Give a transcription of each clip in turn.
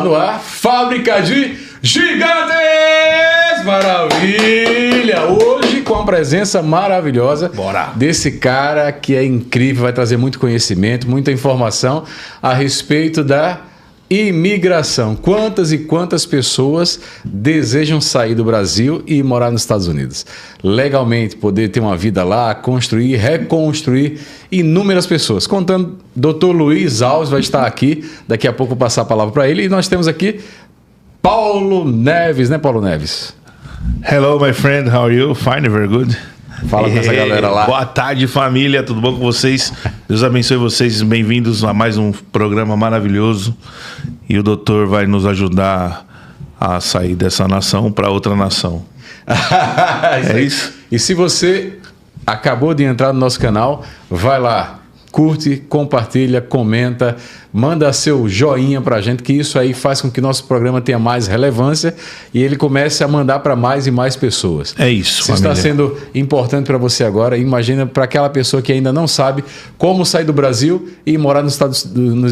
No ar, Fábrica de Gigantes! Maravilha! Hoje com a presença maravilhosa desse cara que é incrível, vai trazer muito conhecimento, muita informação a respeito da imigração. Quantas e quantas pessoas desejam sair do Brasil e morar nos Estados Unidos? Legalmente, poder ter uma vida lá, construir, reconstruir inúmeras pessoas. Contando, Dr. Luiz Alves vai estar aqui, daqui a pouco eu vou passar a palavra para ele. E nós temos aqui Paulo Neves, né, Paulo Neves? Hello, my friend, how are you? Fine, very good. Fala com essa galera lá. Boa tarde, família, tudo bom com vocês? Deus abençoe vocês, bem-vindos a mais um programa maravilhoso. E o doutor vai nos ajudar a sair dessa nação para outra nação. É isso? E se você acabou de entrar no nosso canal, vai lá, curte, compartilha, comenta, manda seu joinha pra gente, que isso aí faz com que nosso programa tenha mais relevância e ele comece a mandar para mais e mais pessoas. É isso, se está sendo importante para você agora, imagina para aquela pessoa que ainda não sabe como sair do Brasil e morar nos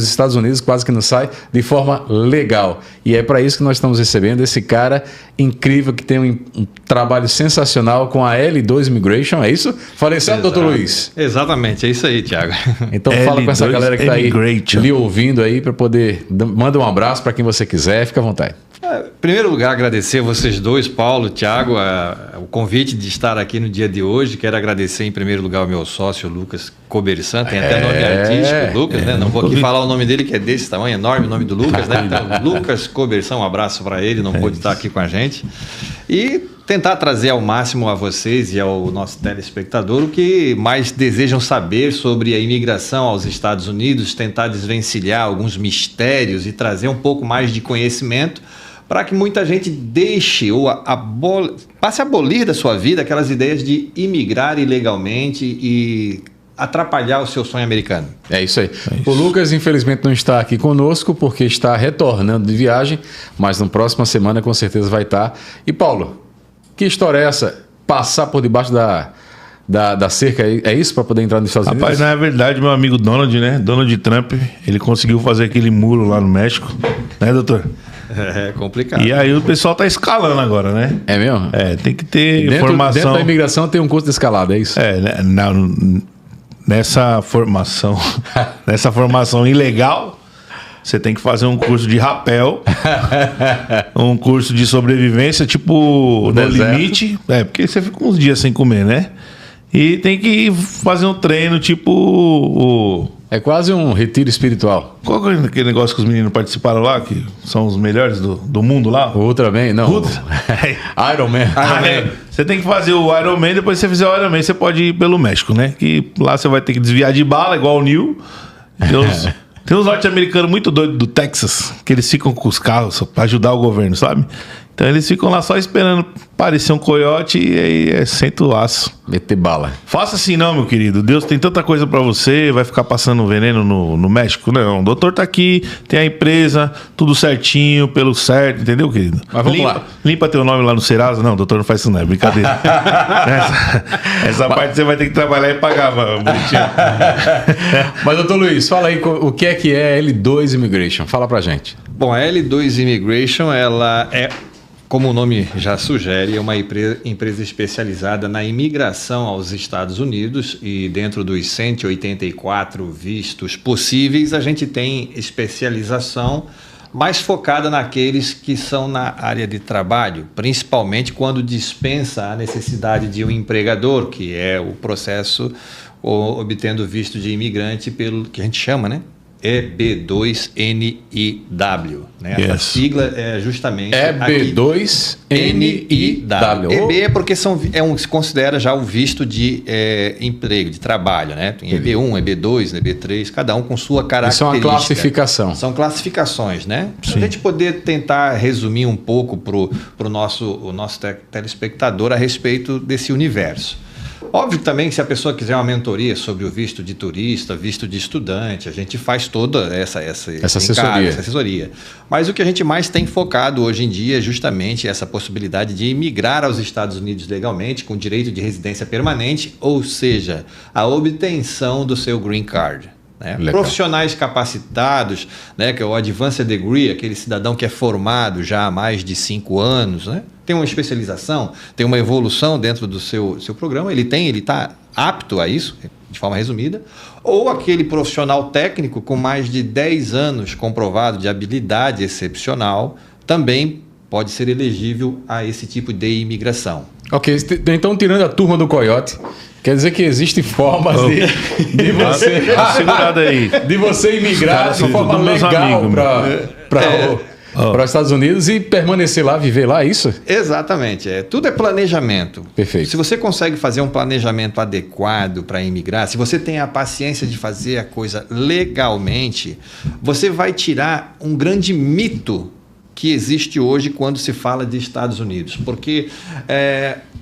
Estados Unidos, quase que não sai, de forma legal. E é para isso que nós estamos recebendo esse cara incrível que tem um trabalho sensacional com a L2 Immigration, é isso? Falei certo, doutor Luiz? Exatamente, é isso aí, Thiago. Então fala com essa galera que está aí lhe ouvindo aí para poder... Manda um abraço para quem você quiser, fica à vontade. Em primeiro lugar, agradecer a vocês dois, Paulo, Thiago, o convite de estar aqui no dia de hoje. Quero agradecer em primeiro lugar ao meu sócio, Lucas Cobersan, tem até nome artístico, Lucas, né? Não vou aqui falar o nome dele, que é desse tamanho, enorme o nome do Lucas, né? Então, Lucas Cobersan, um abraço para ele, não pôde estar aqui com a gente. E tentar trazer ao máximo a vocês e ao nosso telespectador o que mais desejam saber sobre a imigração aos Estados Unidos, tentar desvencilhar alguns mistérios e trazer um pouco mais de conhecimento para que muita gente deixe ou passe a abolir da sua vida aquelas ideias de imigrar ilegalmente e atrapalhar o seu sonho americano. É isso aí. O Lucas, infelizmente, não está aqui conosco porque está retornando de viagem, mas na próxima semana com certeza vai estar. E Paulo, que história é essa? Passar por debaixo da cerca, é isso para poder entrar nos Estados Unidos? Rapaz, na verdade, meu amigo Donald, né? Donald Trump, ele conseguiu fazer aquele muro lá no México, né, doutor? É complicado. E aí o pessoal tá escalando agora, né? É mesmo? É, tem que ter formação. Dentro da imigração tem um curso de escalada, é isso? É, nessa formação ilegal, você tem que fazer um curso de rapel, um curso de sobrevivência, tipo No Limite. É, porque você fica uns dias sem comer, né? E tem que fazer um treino tipo É quase um retiro espiritual. Qual é aquele negócio que os meninos participaram lá, que são os melhores do mundo lá? Ultraman, não. Iron Man. Você tem que fazer o Iron Man, depois que você fizer o Iron Man, você pode ir pelo México, né? Que lá você vai ter que desviar de bala, igual o Neil. Tem uns norte-americanos muito doidos do Texas, que eles ficam com os carros pra ajudar o governo, sabe? Então eles ficam lá só esperando parecer um coiote e aí senta o aço. Meter bala. Faça assim não, meu querido. Deus tem tanta coisa pra você, vai ficar passando veneno no México? Não, o doutor tá aqui, tem a empresa, tudo certinho, pelo certo, entendeu, querido? Mas vamos lá. Limpa teu nome lá no Serasa. Não, o doutor não faz isso não, é brincadeira. essa parte você vai ter que trabalhar e pagar, bonitinho. Mas, doutor Luiz, fala aí o que é L2 Immigration. Fala pra gente. Bom, a L2 Immigration, ela é, como o nome já sugere, é uma empresa especializada na imigração aos Estados Unidos e dentro dos 184 vistos possíveis, a gente tem especialização mais focada naqueles que são na área de trabalho, principalmente quando dispensa a necessidade de um empregador, que é o processo obtendo visto de imigrante pelo que a gente chama, né? EB2NIW, né? Yes. Essa sigla é justamente EB2NIW. EB é porque se considera já o visto de emprego, de trabalho, né? Tem EB1, EB2, EB3, cada um com sua característica. Isso é uma classificação. São classificações, né? Para a gente poder tentar resumir um pouco para o nosso telespectador a respeito desse universo. Óbvio também que se a pessoa quiser uma mentoria sobre o visto de turista, visto de estudante, a gente faz toda essa assessoria. Mas o que a gente mais tem focado hoje em dia é justamente essa possibilidade de imigrar aos Estados Unidos legalmente, com direito de residência permanente, ou seja, a obtenção do seu green card. né? Profissionais capacitados, né? Que é o Advanced Degree, aquele cidadão que é formado já há mais de 5 anos, né? Tem uma especialização, tem uma evolução dentro do seu programa, ele está apto a isso, de forma resumida, ou aquele profissional técnico com mais de 10 anos comprovado de habilidade excepcional, também pode ser elegível a esse tipo de imigração. Ok, então tirando a turma do Coyote, quer dizer que existem formas de você... Segurada aí. De você imigrar de forma legal para os Estados Unidos e permanecer lá, viver lá, é isso? Exatamente. Tudo é planejamento. Perfeito. Se você consegue fazer um planejamento adequado para imigrar, se você tem a paciência de fazer a coisa legalmente, você vai tirar um grande mito que existe hoje quando se fala de Estados Unidos. Porque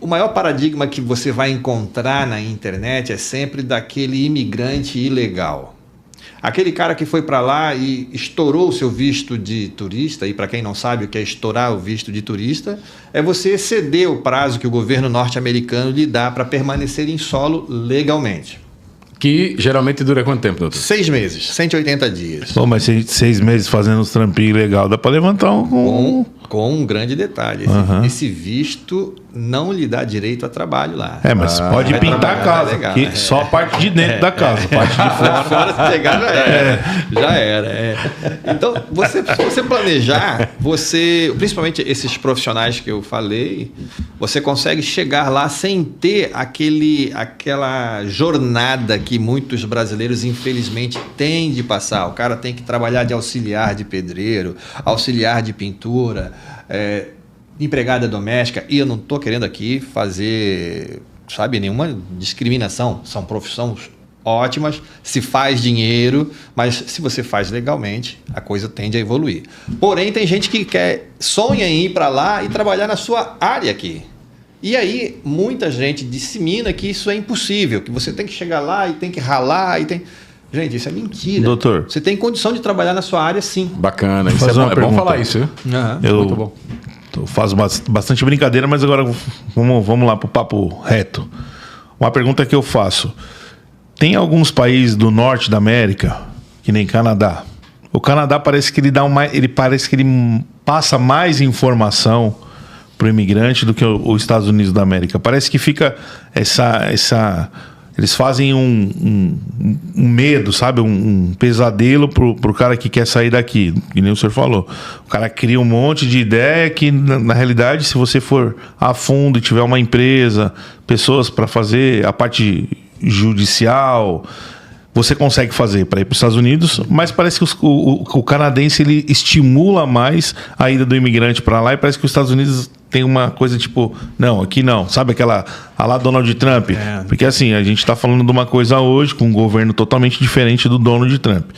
o maior paradigma que você vai encontrar na internet é sempre daquele imigrante ilegal. Aquele cara que foi para lá e estourou o seu visto de turista, e para quem não sabe o que é estourar o visto de turista, é você exceder o prazo que o governo norte-americano lhe dá para permanecer em solo legalmente. Que geralmente dura quanto tempo, doutor? 6 meses, 180 dias. Pô, mas 6 meses fazendo os trampinhos legal, dá para levantar Com um grande detalhe. Esse visto não lhe dá direito a trabalho lá. Mas pode pintar a casa. Legal, só a parte de dentro da casa. A parte de fora, se pegar, já era. Então, se você planejar, principalmente esses profissionais que eu falei, você consegue chegar lá sem ter aquela jornada que muitos brasileiros, infelizmente, têm de passar. O cara tem que trabalhar de auxiliar de pedreiro, auxiliar de pintura, empregada doméstica, e eu não estou querendo aqui fazer, nenhuma discriminação, são profissões ótimas, se faz dinheiro, mas se você faz legalmente, a coisa tende a evoluir. Porém, tem gente que sonha em ir para lá e trabalhar na sua área aqui. E aí, muita gente dissemina que isso é impossível, que você tem que chegar lá e tem que ralar e tem... Gente, isso é mentira. Doutor, você tem condição de trabalhar na sua área, sim. Bacana. Isso é bom falar isso, viu? Muito bom. Eu faço bastante brincadeira, mas agora vamos lá para o papo reto. Uma pergunta que eu faço. Tem alguns países do norte da América, que nem Canadá. O Canadá parece que ele passa mais informação para o imigrante do que os Estados Unidos da América. Parece que fica eles fazem um medo, sabe? Um pesadelo pro cara que quer sair daqui, que nem o senhor falou. O cara cria um monte de ideia que, na realidade, se você for a fundo e tiver uma empresa, pessoas para fazer a parte judicial, você consegue fazer para ir para os Estados Unidos, mas parece que o canadense ele estimula mais a ida do imigrante para lá, e parece que os Estados Unidos tem uma coisa tipo, não, aqui não, sabe aquela a lá Donald Trump? Porque assim, a gente está falando de uma coisa hoje com um governo totalmente diferente do Donald Trump.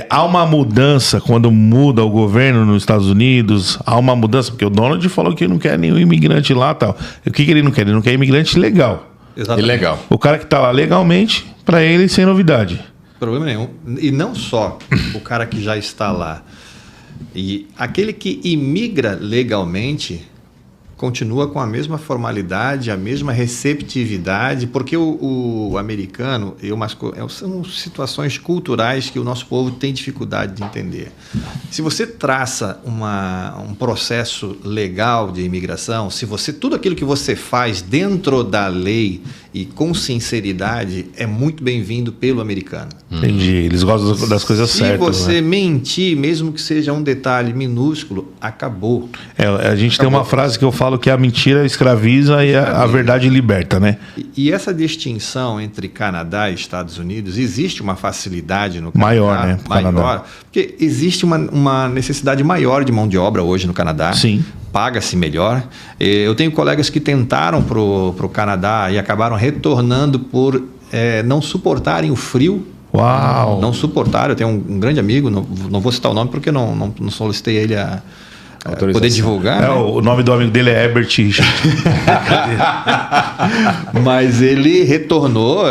Há uma mudança quando muda o governo nos Estados Unidos, há uma mudança, porque o Donald falou que não quer nenhum imigrante lá e tal. O que ele não quer? Ele não quer imigrante legal. Exatamente. Ilegal. O cara que está lá legalmente, para ele, sem novidade. Problema nenhum. E não só o cara que já está lá. E aquele que imigra legalmente continua com a mesma formalidade, a mesma receptividade, porque o americano, são situações culturais que o nosso povo tem dificuldade de entender. Se você traça um processo legal de imigração, tudo aquilo que você faz dentro da lei e com sinceridade é muito bem-vindo pelo americano. Entendi, eles gostam das coisas certas. Se você mentir, mesmo que seja um detalhe minúsculo, acabou. A gente tem uma frase que eu falo que a mentira escraviza e a verdade liberta, né? E essa distinção entre Canadá e Estados Unidos, existe uma facilidade no Canadá. Maior, né? Maior, porque existe uma necessidade maior de mão de obra hoje no Canadá. Sim. Paga-se melhor. Eu tenho colegas que tentaram para o Canadá e acabaram retornando por não suportarem o frio. Uau! Não suportaram. Eu tenho um grande amigo, não vou citar o nome porque não solicitei ele a poder divulgar. Né? O nome do amigo dele é Herbert Richard. Mas ele retornou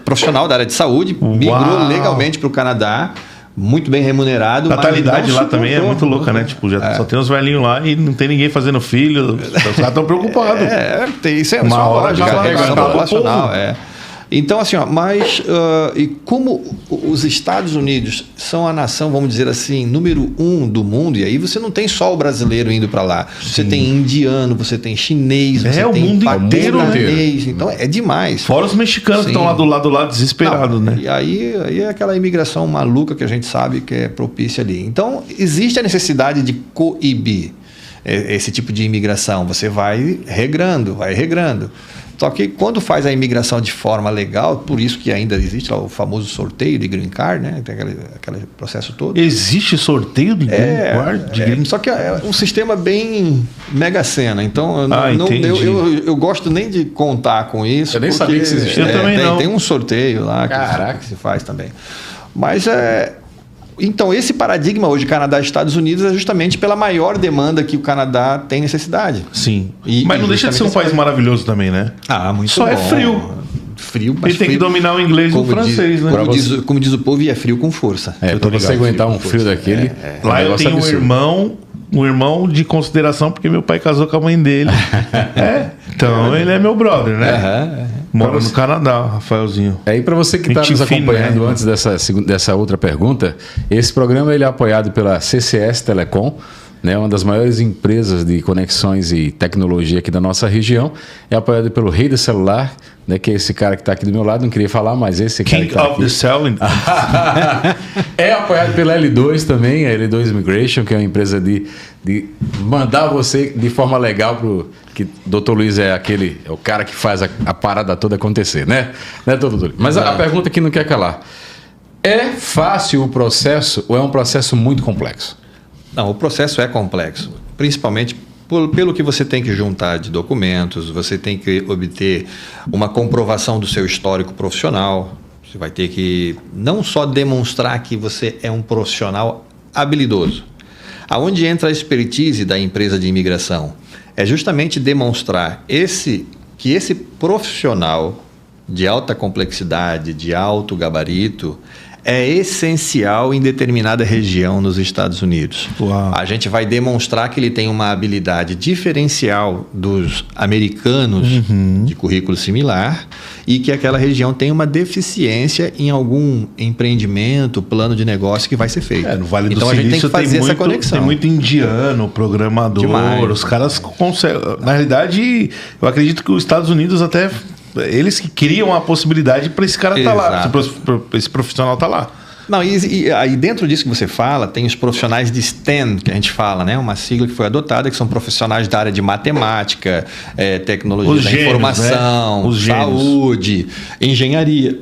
profissional da área de saúde, migrou legalmente para o Canadá. Muito bem remunerado. Natalidade lá também é muito louca, né? Tipo, só tem uns velhinhos lá e não tem ninguém fazendo filho. Os caras estão preocupados. Isso é uma hora de populacional. Então, assim, ó, mas e como os Estados Unidos são a nação, vamos dizer assim, número 1 do mundo, e aí você não tem só o brasileiro indo para lá. Você tem indiano, você tem chinês, você o tem mundo inteiro. paquistanês. Então, é demais. Fora os mexicanos que estão lá do lado desesperados, né? E aí é aquela imigração maluca que a gente sabe que é propícia ali. Então, existe a necessidade de coibir esse tipo de imigração. Você vai regrando. Só que quando faz a imigração de forma legal, por isso que ainda existe lá o famoso sorteio de green card, né? Tem aquele processo todo. Existe sorteio de green card? Só que é um sistema bem mega sena. Então, eu gosto nem de contar com isso. Eu nem sabia que isso existia. Eu também não. Tem um sorteio lá que se faz também. Mas então, esse paradigma hoje, Canadá e Estados Unidos, é justamente pela maior demanda que o Canadá tem necessidade. Sim. Mas não deixa de ser um país maravilhoso também, né? Muito Só bom. é frio. Mas ele tem que dominar o inglês e o francês, né? Como diz o povo, e é frio com força. Pra você aguentar um frio daquele. Lá eu tenho um irmão de consideração, porque meu pai casou com a mãe dele. Então ele é meu brother, né? Mora no Canadá, Rafaelzinho. E para você que está nos acompanhando antes dessa outra pergunta, esse programa ele é apoiado pela CCS Telecom, né, uma das maiores empresas de conexões e tecnologia aqui da nossa região. É apoiado pelo Rei do Celular, né, que é esse cara que está aqui do meu lado. Não queria falar, mas esse cara King of the Selling. É apoiado pela L2 também, a L2 Immigration, que é uma empresa de mandar você de forma legal que Dr. Luiz é o cara que faz a parada toda acontecer, né? Dr. Luiz? Mas a pergunta que não quer calar. É fácil o processo ou é um processo muito complexo? Não, o processo é complexo, principalmente pelo que você tem que juntar de documentos, você tem que obter uma comprovação do seu histórico profissional, você vai ter que não só demonstrar que você é um profissional habilidoso. Aonde entra a expertise da empresa de imigração? É justamente demonstrar que esse profissional de alta complexidade, de alto gabarito, é essencial em determinada região nos Estados Unidos. Uau. A gente vai demonstrar que ele tem uma habilidade diferencial dos americanos de currículo similar e que aquela região tem uma deficiência em algum empreendimento, plano de negócio que vai ser feito. No Vale do então Silício a gente tem que fazer essa conexão. Tem muito indiano, programador, demais. Os caras conseguem. Na realidade, eu acredito que os Estados Unidos até... Eles que criam a possibilidade para esse cara estar lá, para esse profissional estar lá. Não, e aí dentro disso que você fala, tem os profissionais de STEM, que a gente fala, né? Uma sigla que foi adotada, que são profissionais da área de matemática, tecnologia da informação, né? saúde, engenharia.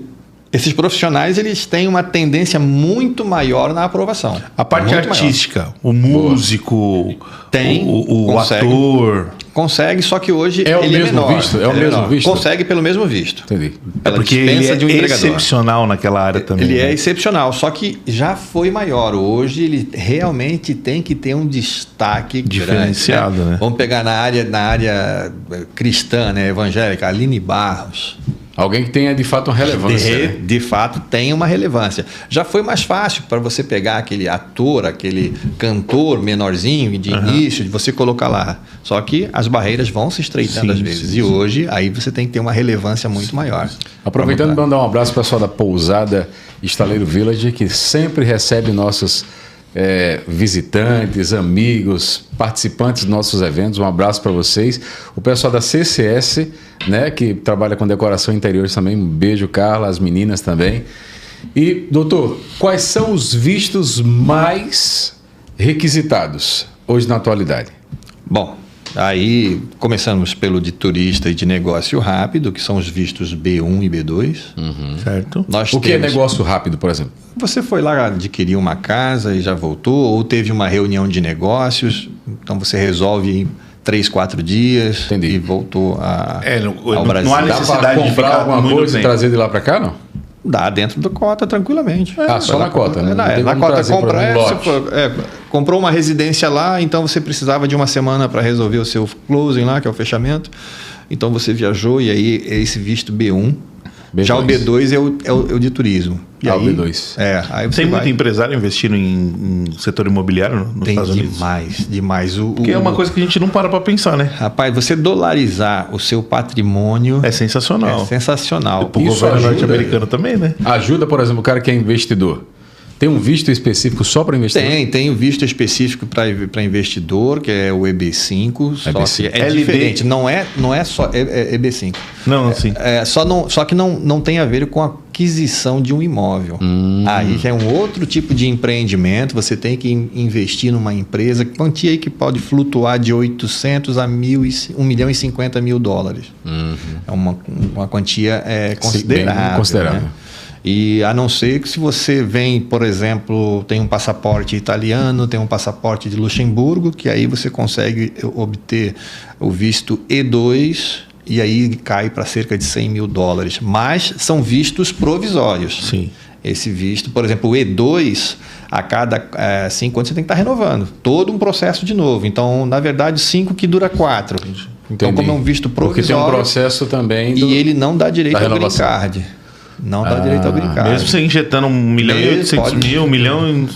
Esses profissionais, eles têm uma tendência muito maior na aprovação. A parte muito artística, maior. O músico, o ator... Consegue, só que hoje ele é mesmo menor. Visto? É o mesmo visto? Consegue pelo mesmo visto. Entendi. Porque ele é excepcional naquela área também. Ele é excepcional, só que já foi maior. Hoje ele realmente tem que ter um destaque diferenciado, grande, né? Vamos pegar na área cristã, né, evangélica, Aline Barros. Alguém que tenha de fato uma relevância. De fato tem uma relevância. Já foi mais fácil para você pegar aquele ator, aquele cantor menorzinho de início, de você colocar lá. Só que as barreiras vão se estreitando às vezes. E hoje aí você tem que ter uma relevância muito maior. Aproveitando, mandar um abraço para o pessoal da Pousada Estaleiro Village, que sempre recebe nossos visitantes, amigos, participantes dos nossos eventos. Um abraço para vocês. O pessoal da CCS, né, que trabalha com decoração interior também. Um beijo, Carla, as meninas também. E, doutor, quais são os vistos mais requisitados hoje na atualidade? Bom, aí começamos pelo de turista e de negócio rápido, que são os vistos B1 e B2. Certo. O que é negócio rápido, por exemplo? Você foi lá adquirir uma casa e já voltou, ou teve uma reunião de negócios, então você resolve em 3, 4 dias. Entendi. E voltou ao Brasil. Não há necessidade de comprar alguma coisa e trazer de lá para cá, não? Dá dentro da cota tranquilamente. Só na cota, né? Na cota compra, comprou uma residência lá, então você precisava de uma semana para resolver o seu closing lá, que é o fechamento. Então você viajou e aí esse visto B1 B2. Já o B2 é o de turismo. E o aí, B2. Aí você Tem vai... muito empresário investindo em setor imobiliário nos Tem Estados Unidos? demais. Que é uma coisa que a gente não para pensar, né? Rapaz, você dolarizar o seu patrimônio É sensacional. é sensacional. O Isso governo ajuda. norte-americano também, né? Ajuda, por exemplo, o cara que é investidor. Tem um visto específico só para investidor? Tem um visto específico para investidor, que é o EB5, só EB5. que é LD. diferente, não é só EB5. Não, sim. Só que não tem a ver com a aquisição de um imóvel. Aí já é um outro tipo de empreendimento, você tem que investir numa empresa, quantia aí que pode flutuar de 800 a 1 milhão e 50 mil dólares. É uma quantia considerável. Bem considerável. Né? E a não ser que se você vem, por exemplo, tem um passaporte italiano, tem um passaporte de Luxemburgo, que aí você consegue obter o visto E2 e aí cai para cerca de 100 mil dólares. Mas são vistos provisórios. Sim. Esse visto, por exemplo, o E2, a cada 5 anos você tem que estar renovando. Todo um processo de novo. Então, na verdade, 5 que dura 4. Então, Entendi. como é um visto provisório... Porque tem um processo também E ele não dá direito ao green renovação. card. Não dá direito ao green card. Mesmo você injetando 1 milhão e 800 mil, 1 milhão...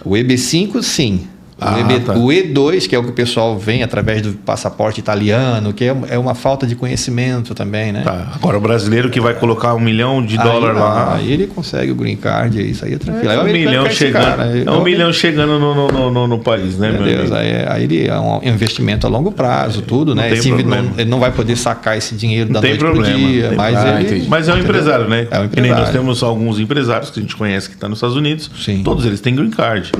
O EB5, sim. Tá. O E2, que é o que o pessoal vem através do passaporte italiano, que é uma falta de conhecimento também, né? Tá. Agora o brasileiro que vai colocar 1 milhão de dólar lá... Aí ele consegue o green card, isso aí é tranquilo. Aí o 1 americano milhão quer esse chegando, cara. é 1 milhão chegando no país, né, meu Beleza, amigo? aí ele é um investimento a longo prazo, tudo, né? tem problema. Ele não vai poder sacar esse dinheiro da Tem noite pro problema, dia, tem mas problema. ele... Entendi. Mas é um empresário, né? É um Que nem nós empresário. temos alguns empresários que a gente conhece que estão nos Estados Unidos. Sim. Todos eles têm green card.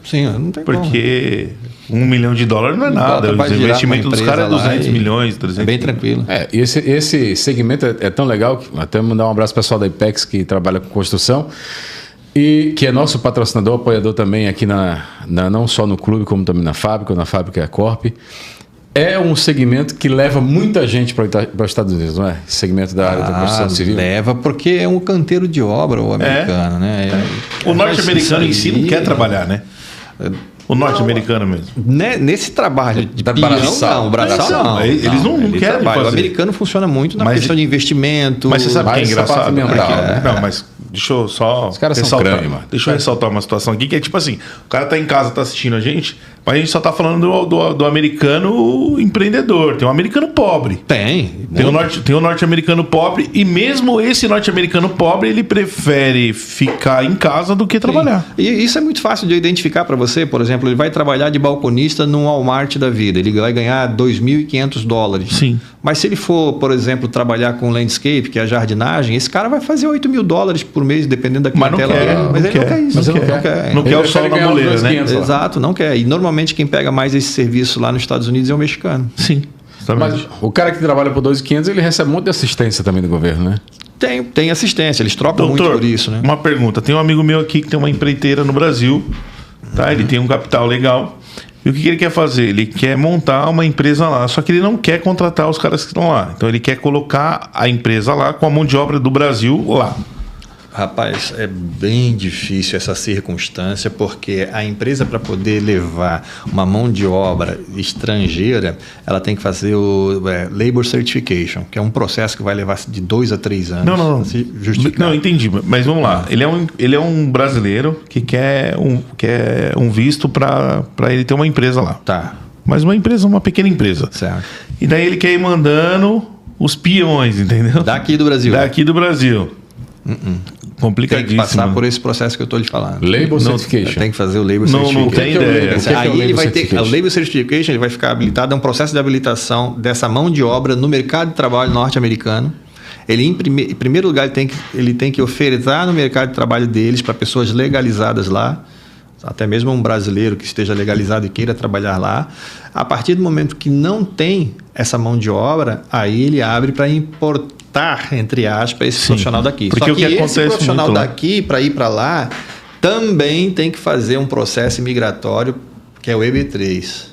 Sim, não tem como. Porque 1 milhão de dólares não é nada. Bota pra O girar investimento uma dos caras é empresa lá 200 e- milhões, 300 É bem tranquilo. E esse segmento é tão legal que até mandar um abraço ao pessoal da IPEX que trabalha com construção e que é nosso patrocinador, apoiador também aqui não só no clube, como também na fábrica é a Corp. É um segmento que leva muita gente para os Estados Unidos, não é? Esse segmento da área da construção civil. Leva, porque é um canteiro de obra o americano, né? O norte-americano em si não quer trabalhar, né? O norte-americano mesmo. Nesse trabalho de Da bilhão, braçal. não, braçal não. Eles não querem trabalham. O fazer. americano funciona muito na Mas- questão de investimento. Mas você sabe que é Mais engraçado? sapato mental, Aqui, né? Não, mas deixa eu só Os caras são ressaltar. crânio, mano. Deixa eu ressaltar uma situação aqui que é tipo assim: o cara tá em casa, tá assistindo a gente, mas a gente só tá falando do americano empreendedor. Tem um americano pobre. Tem. Tem o norte-americano pobre e mesmo esse norte-americano pobre, ele prefere ficar em casa do que trabalhar. E isso é muito fácil de identificar para você. Por exemplo, ele vai trabalhar de balconista num Walmart da vida. Ele vai ganhar 2.500 dólares. Sim. Mas se ele for, por exemplo, trabalhar com landscape, que é a jardinagem, esse cara vai fazer 8 mil dólares por mês, dependendo da Mas não clientela quer, dele. não Mas ele quer. não quer isso. Mas ele Não não quer. Não quer o sol na muleira, né? 2.500 lá. Exato, não quer. E normalmente quem pega mais esse serviço lá nos Estados Unidos é o mexicano. Sim. Mas o cara que trabalha por 2.500, ele recebe um monte de assistência também do governo, né? Tem assistência, eles trocam muito por isso, né? Uma pergunta. Tem um amigo meu aqui que tem uma empreiteira no Brasil, tá? Ele tem um capital legal. E o que ele quer fazer? Ele quer montar uma empresa lá, só que ele não quer contratar os caras que estão lá. Então ele quer colocar a empresa lá com a mão de obra do Brasil lá. Rapaz, é bem difícil essa circunstância, porque a empresa, para poder levar uma mão de obra estrangeira, ela tem que fazer o Labor Certification, que é um processo que vai levar de 2 a 3 anos. Não. pra se justificar. Não, entendi. Mas vamos lá. Ele é um brasileiro que quer um visto para ele ter uma empresa lá. Tá, Mas uma pequena empresa. certo. E daí ele quer ir mandando os peões, entendeu? Daqui do Brasil. Daqui do Brasil. Tem Complicadíssimo. que passar por esse processo que eu estou lhe falando. Labor Certification. Tem que fazer o Labor Não Certification. tem ideia. O que é o Aí Labor ele vai ter Certification? o Labor Certification, ele vai ficar habilitado, é um processo de habilitação dessa mão de obra no mercado de trabalho norte-americano. Ele, em primeiro lugar, ele tem que ofertar no mercado de trabalho deles para pessoas legalizadas lá, até mesmo um brasileiro que esteja legalizado e queira trabalhar lá. A partir do momento que não tem essa mão de obra, aí ele abre para importar, entre aspas, esse profissional daqui. Porque Só o que esse acontece profissional muito lá- daqui, para ir para lá, também tem que fazer um processo migratório, que é o EB3.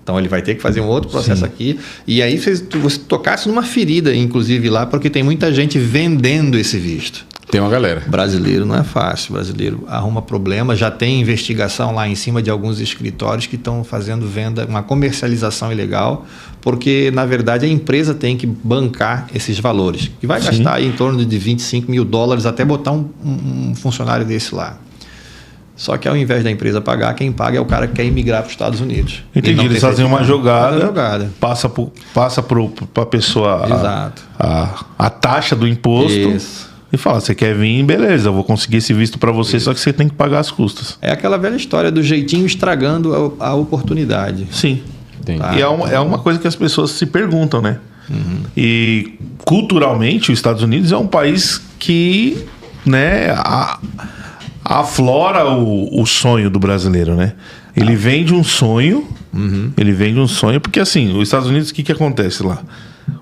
Então ele vai ter que fazer um outro processo aqui. E aí você tocasse numa ferida, inclusive lá, porque tem muita gente vendendo esse visto. Tem uma galera. Brasileiro não é fácil. Brasileiro arruma problema. Já tem investigação lá em cima de alguns escritórios que estão fazendo venda, uma comercialização ilegal, porque, na verdade, a empresa tem que bancar esses valores. Que vai gastar aí em torno de $25 mil até botar um funcionário desse lá. Só que ao invés da empresa pagar, quem paga é o cara que quer imigrar para os Estados Unidos. Entendi, eles fazem uma jogada, passa para a pessoa a taxa do imposto. Isso. E fala, você quer vir, beleza, eu vou conseguir esse visto para você, só que você tem que pagar as custas. É aquela velha história do jeitinho estragando a oportunidade. Sim. Tá. E é uma coisa que as pessoas se perguntam, né? Uhum. E culturalmente, os Estados Unidos é um país que, né, aflora o sonho do brasileiro, né? Ele vende um sonho, porque assim, os Estados Unidos, o que acontece lá?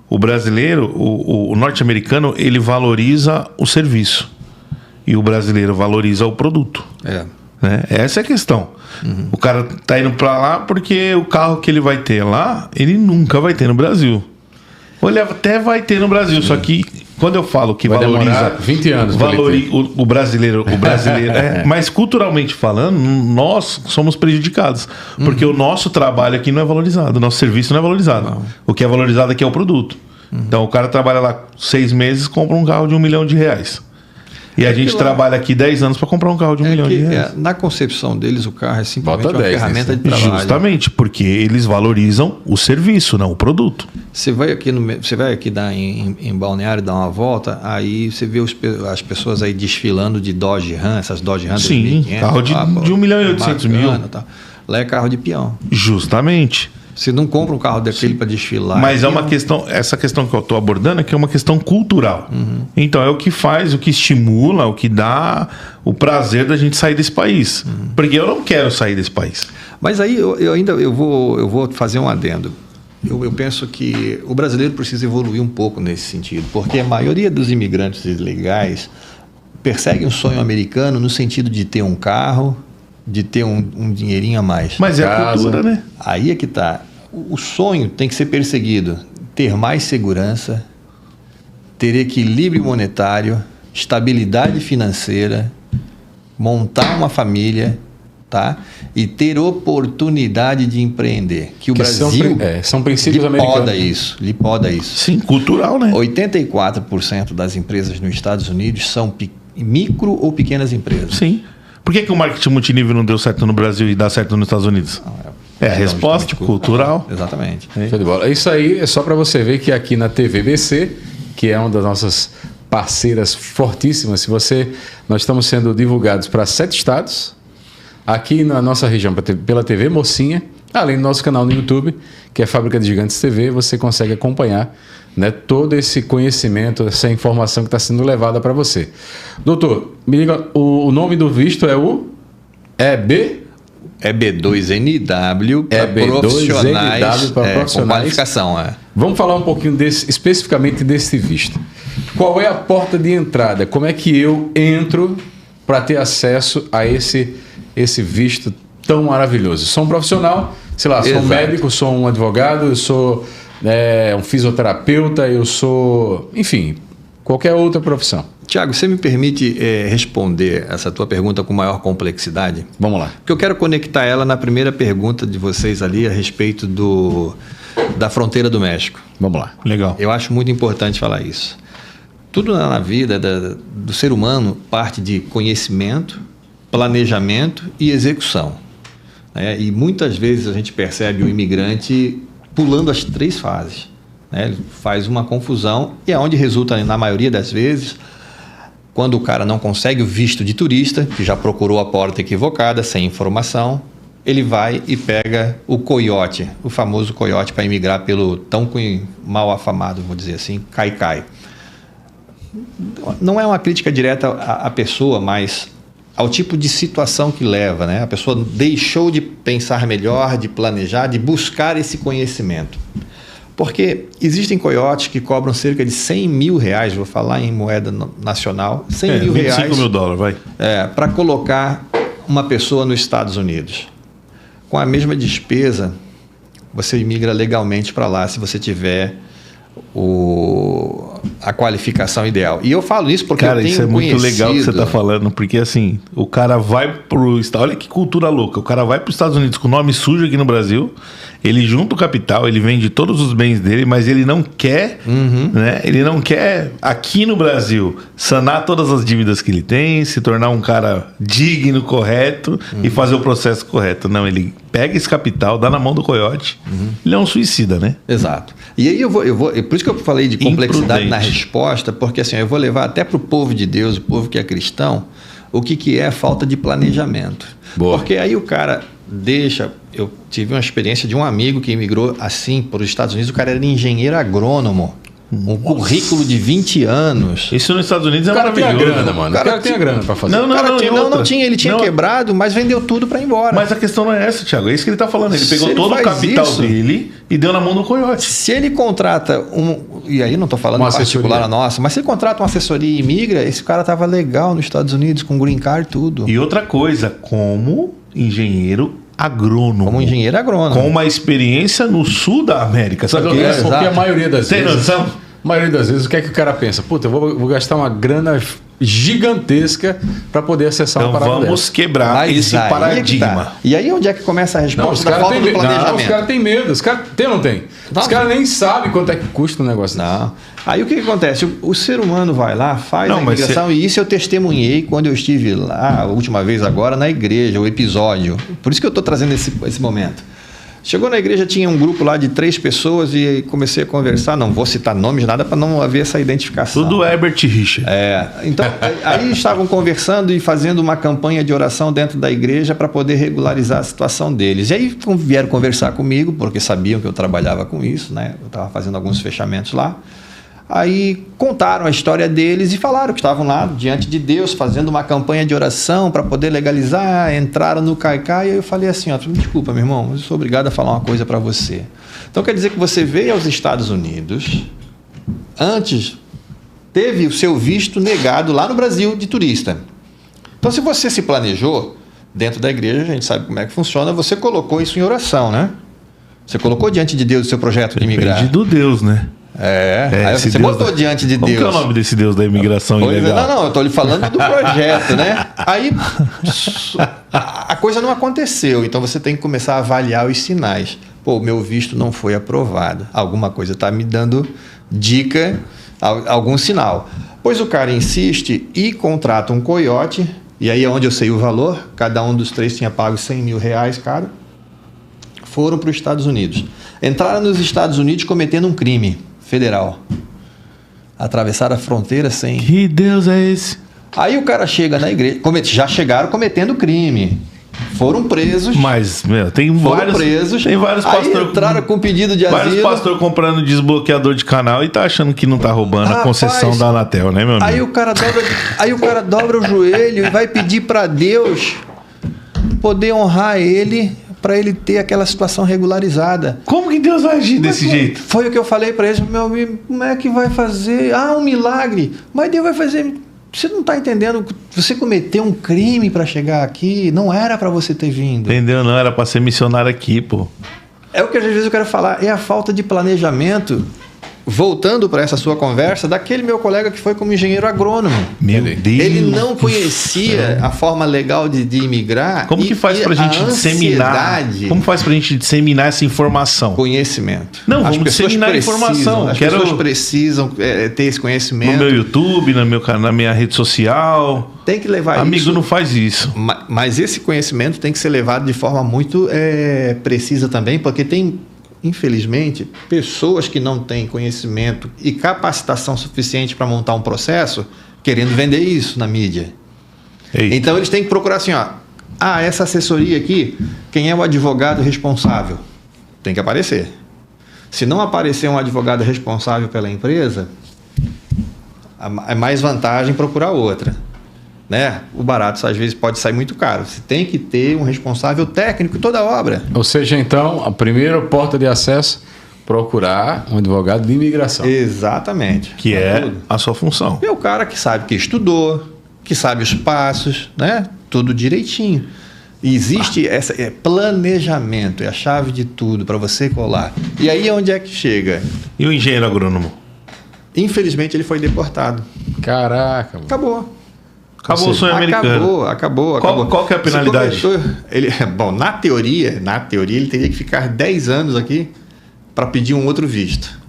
O brasileiro, o norte-americano, ele valoriza o serviço e o brasileiro valoriza o produto. Né? Essa é a questão. O cara tá indo para lá porque o carro que ele vai ter lá, ele nunca vai ter no Brasil. Ou ele até vai ter no Brasil, só que quando eu falo que vai valoriza 20 anos o brasileiro mas culturalmente falando, nós somos prejudicados, porque o nosso trabalho aqui não é valorizado, o nosso serviço não é valorizado. Não. O que é valorizado aqui é o produto. Então o cara trabalha lá 6 meses, compra um carro de R$1 milhão. E a gente trabalha aqui 10 anos para comprar um carro de R$1 milhão. Na concepção deles, o carro é simplesmente uma ferramenta de trabalho. Justamente, porque eles valorizam o serviço, não o produto. Você vai aqui em Balneário dar uma volta, aí você vê as pessoas aí desfilando de Dodge Ram, essas Dodge Ram 2500. Sim, carro de R$1.800.000. Tá. Lá é carro de peão. Justamente. Você não compra um carro daquele para desfilar. Mas é uma questão, essa questão que eu estou abordando é que é uma questão cultural. Então é o que faz, o que estimula, o que dá o prazer da gente sair desse país. Porque eu não quero sair desse país. Mas aí eu vou fazer um adendo. Eu penso que o brasileiro precisa evoluir um pouco nesse sentido, porque a maioria dos imigrantes ilegais persegue um sonho americano no sentido de ter um carro, de ter um dinheirinho a mais. Mas é a cultura, né? Aí é que tá. O sonho tem que ser perseguido. Ter mais segurança, ter equilíbrio monetário, estabilidade financeira, montar uma família, tá? E ter oportunidade de empreender. Que o Brasil são princípios americanos. Lhe poda isso. Sim, cultural, né? 84% das empresas nos Estados Unidos são micro ou pequenas empresas. Sim. Por que o marketing multinível não deu certo no Brasil e dá certo nos Estados Unidos? É a resposta cultural. Exatamente. Show de bola. Isso aí é só para você ver que aqui na TVBC, que é uma das nossas parceiras fortíssimas, nós estamos sendo divulgados para 7 estados, aqui na nossa região pela TV Mocinha, além do nosso canal no YouTube, que é Fábrica de Gigantes TV, você consegue acompanhar, né, todo esse conhecimento, essa informação que está sendo levada para você. Doutor, me diga, o nome do visto é o B2NW para profissionais, com qualificação. Vamos falar um pouquinho especificamente desse visto. Qual é a porta de entrada? Como é que eu entro para ter acesso a esse visto tão maravilhoso? Sou um profissional, sei lá, sou um médico, sou um advogado, eu sou um fisioterapeuta, eu sou, enfim, qualquer outra profissão. Tiago, você me permite responder essa tua pergunta com maior complexidade? Vamos lá. Porque eu quero conectar ela na primeira pergunta de vocês ali a respeito da fronteira do México. Vamos lá. Legal. Eu acho muito importante falar isso. Tudo na vida do ser humano parte de conhecimento, planejamento e execução. E muitas vezes a gente percebe o imigrante pulando as 3 fases. Ele faz uma confusão e é onde resulta, na maioria das vezes, quando o cara não consegue o visto de turista, que já procurou a porta equivocada, sem informação, ele vai e pega o coiote, o famoso coiote para imigrar pelo tão mal afamado, vou dizer assim, Caicai. Não é uma crítica direta à pessoa, mas ao tipo de situação que leva, né? A pessoa deixou de pensar melhor, de planejar, de buscar esse conhecimento. Porque existem coiotes que cobram cerca de R$100 mil, vou falar em moeda nacional, R$100 mil. $25 mil, vai. Para colocar uma pessoa nos Estados Unidos. Com a mesma despesa, você imigra legalmente para lá, se você tiver a qualificação ideal. E eu falo isso porque Cara, eu tenho isso é muito legal que você tá conhecido- falando, porque assim, o cara vai pro... Olha que cultura louca. O cara vai pros Estados Unidos com o nome sujo aqui no Brasil, ele junta o capital, ele vende todos os bens dele, mas ele não quer, né? Ele não quer, aqui no Brasil, sanar todas as dívidas que ele tem, se tornar um cara digno, correto e fazer o processo correto. Não, ele pega esse capital, dá na mão do coiote. Ele é um suicida, né? Exato. E aí eu vou, por isso que eu falei de complexidade na Imprudente. resposta, porque assim, eu vou levar até para o povo de Deus, o povo que é cristão, o que é a falta de planejamento. Boa. Porque aí o cara deixa... Eu tive uma experiência de um amigo que imigrou assim para os Estados Unidos, o cara era engenheiro agrônomo, um currículo de 20 anos. Isso nos Estados Unidos é O cara tem a maravilhoso. grana, mano. O cara cara tem a grana pra fazer. Não, O cara e tinha, outra? não tinha, ele tinha Não, quebrado, mas vendeu tudo para ir embora. Mas a questão não é essa, Thiago. É isso que ele tá falando. Ele Se pegou ele todo o faz capital isso- dele e deu na mão do coiote. Se ele contrata e aí não estou falando Uma em particular assessoria. a nossa, mas se ele contrata uma assessoria e imigra, esse cara tava legal nos Estados Unidos com green card e tudo. E outra coisa, como engenheiro agrônomo. Como engenheiro agrônomo. Com uma experiência no sul da América. Sabe o que é? Porque exato. a maioria das Tem vezes... noção? A maioria das vezes, o que é que o cara pensa? Puta, eu vou gastar uma grana gigantesca para poder acessar Então uma parada vamos dessa. quebrar Mas esse aí é que paradigma. tá. E aí onde é que começa a Não, os resposta da caras falta têm do medo. Não, planejamento? os caras têm medo. Os caras têm ou não tem? Não. Os caras nem sabem quanto é que custa um negócio desse. Não. Aí o que acontece? O ser humano vai lá, faz Não, a mas imigração, e isso eu testemunhei quando eu estive lá, a última vez agora, na igreja, o episódio. Por isso que eu estou trazendo esse momento. Chegou na igreja, tinha um grupo lá de 3 pessoas e comecei a conversar, não vou citar nomes, nada, para não haver essa identificação. Tudo Herbert Richard. Então, aí estavam conversando e fazendo uma campanha de oração dentro da igreja para poder regularizar a situação deles. E aí vieram conversar comigo, porque sabiam que eu trabalhava com isso, né? Eu estava fazendo alguns fechamentos lá. Aí contaram a história deles e falaram que estavam lá diante de Deus fazendo uma campanha de oração para poder legalizar, entraram no Caicai. E aí eu falei assim, ó, desculpa, meu irmão, mas eu sou obrigado a falar uma coisa para você. Então quer dizer que você veio aos Estados Unidos, antes teve o seu visto negado lá no Brasil de turista. Então se você se planejou dentro da igreja, a gente sabe como é que funciona, você colocou isso em oração, né? Você colocou diante de Deus o seu projeto de imigrar. Depende do Deus, né? Aí esse você Deus botou diante de Como Deus. que é o nome desse Deus da imigração Pois é, ilegal? não, eu estou lhe falando do projeto, né? Aí a coisa não aconteceu, então você tem que começar a avaliar os sinais. Pô, o meu visto não foi aprovado. Alguma coisa está me dando dica, algum sinal. Pois o cara insiste e contrata um coiote, e aí é onde eu sei o valor, cada um dos 3 tinha pago R$100 mil, cara. Foram para os Estados Unidos. Entraram nos Estados Unidos cometendo um crime federal. Atravessaram a fronteira sem... Que Deus é esse? Aí o cara chega na igreja, já chegaram cometendo crime. Foram presos. Mas, meu, tem Foram vários, presos. tem vários aí pastores. entraram com pedido de Vários asilo. pastores comprando desbloqueador de canal e tá achando que não tá roubando a Rapaz, concessão da Anatel, né, meu amigo? Aí o cara dobra o joelho e vai pedir para Deus poder honrar ele, para ele ter aquela situação regularizada. Como que Deus vai agir desse jeito? Foi o que eu falei para eles, meu amigo, como é que vai fazer? Ah, um milagre. Mas Deus vai fazer... Você não está entendendo, você cometeu um crime para chegar aqui, não era para você ter vindo. Entendeu? Não era pra ser missionário aqui, pô. É o que às vezes eu quero falar, é a falta de planejamento. Voltando para essa sua conversa, daquele meu colega que foi como engenheiro agrônomo. Meu Deus. Ele não conhecia a forma legal de imigrar. Como que faz pra gente disseminar? Como faz pra gente disseminar essa informação? Conhecimento. Não, As vamos pessoas disseminar a precisam, informação. As Quero- pessoas precisam ter esse conhecimento. No meu YouTube, na minha rede social. Tem que levar Amigo, isso. não faz isso. Mas esse conhecimento tem que ser levado de forma muito precisa também, porque tem, infelizmente, pessoas que não têm conhecimento e capacitação suficiente para montar um processo querendo vender isso na mídia. Ei, Então eles têm que procurar assim, ó, essa assessoria aqui, quem é o advogado responsável? Tem que aparecer. Se não aparecer um advogado responsável pela empresa, é mais vantagem procurar outra. Né? O barato às vezes pode sair muito caro. Você tem que ter um responsável técnico em toda a obra. Ou seja, então, a primeira porta de acesso, procurar um advogado de imigração. Exatamente. que é a sua função. É o cara que sabe que estudou, que sabe os passos, né? Tudo direitinho. E existe essa planejamento, é a chave de tudo para você colar. E aí onde é que chega? E o engenheiro agrônomo? Infelizmente, ele foi deportado. Caraca. Mano. Acabou. Acabou o sonho americano. Acabou. Qual que é a penalidade? Bom, na teoria, ele teria que ficar 10 anos aqui para pedir um outro visto.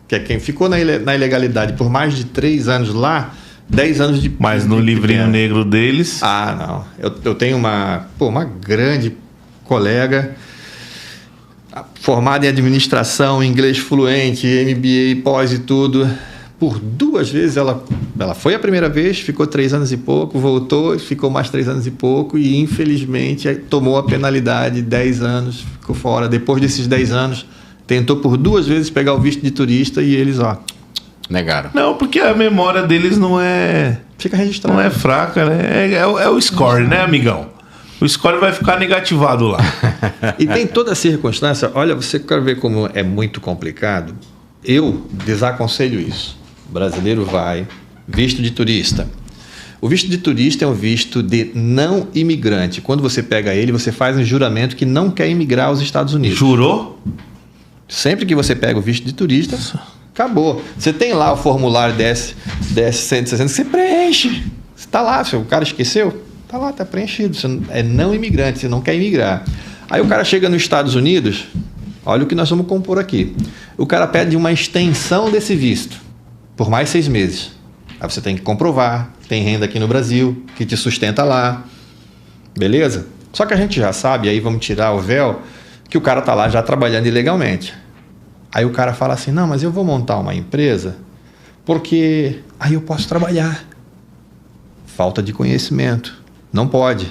Que é quem ficou na ilegalidade por mais de 3 anos lá, 10 anos de... Mas no livrinho negro deles... não. Eu tenho uma grande colega formada em administração, inglês fluente, MBA, pós e tudo. Por 2 vezes ela foi a primeira vez, ficou 3 anos e pouco, voltou, ficou mais 3 anos e pouco e infelizmente tomou a penalidade, 10 anos, ficou fora. Depois desses 10 anos, tentou por 2 vezes pegar o visto de turista e eles, negaram. Não, porque a memória deles não é... Fica registrado. Não é fraca, né? É o score, né, amigão? O score vai ficar negativado lá. E tem toda a circunstância. Olha, você quer ver como é muito complicado? Eu desaconselho isso. O brasileiro vai, visto de turista. O visto de turista é um visto de não imigrante. Quando você pega ele, você faz um juramento que não quer imigrar aos Estados Unidos. Jurou? Sempre que você pega o visto de turista, acabou. Você tem lá o formulário DS-160 que você preenche. Você está lá, o cara esqueceu? Está lá, está preenchido. Você é não imigrante, você não quer imigrar. Aí o cara chega nos Estados Unidos, olha o que nós vamos compor aqui. O cara pede uma extensão desse visto por mais 6 meses. Aí você tem que comprovar, tem renda aqui no Brasil, que te sustenta lá. Beleza? Só que a gente já sabe, aí vamos tirar o véu, que o cara está lá já trabalhando ilegalmente. Aí o cara fala assim, não, mas eu vou montar uma empresa porque aí eu posso trabalhar. Falta de conhecimento. Não pode.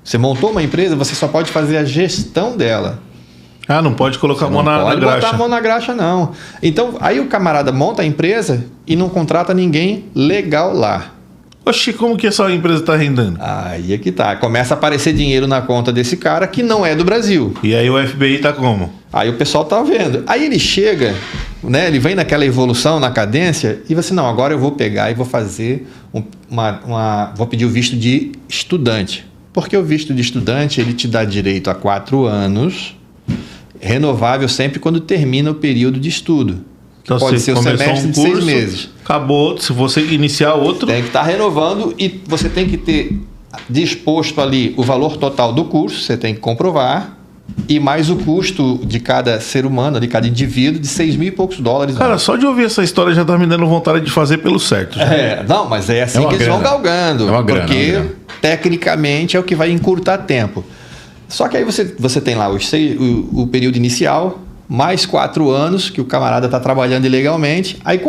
Você montou uma empresa, você só pode fazer a gestão dela. Não pode colocar a mão na graxa. Não pode botar a mão na graxa, não. Então, aí o camarada monta a empresa e não contrata ninguém legal lá. Oxi, como que essa empresa está rendendo? Aí é que tá. Começa a aparecer dinheiro na conta desse cara que não é do Brasil. E aí o FBI tá como? Aí o pessoal tá vendo. Aí ele chega, né? Ele vem naquela evolução, na cadência, e você, não, agora eu vou pegar e vou fazer vou pedir o visto de estudante. Porque o visto de estudante, ele te dá direito a 4 anos, renovável sempre quando termina o período de estudo. Então, pode ser o semestre de 6 meses. Acabou, se você iniciar outro... Tem que estar renovando e você tem que ter disposto ali o valor total do curso, você tem que comprovar, e mais o custo de cada ser humano, de cada indivíduo, de $6.000 e poucos. Cara, só de ouvir essa história já tá me dando vontade de fazer pelo certo. Não, mas é assim que eles vão galgando. Porque tecnicamente é o que vai encurtar tempo. Só que aí você tem lá o período inicial, mais 4 anos que o camarada está trabalhando ilegalmente. Aí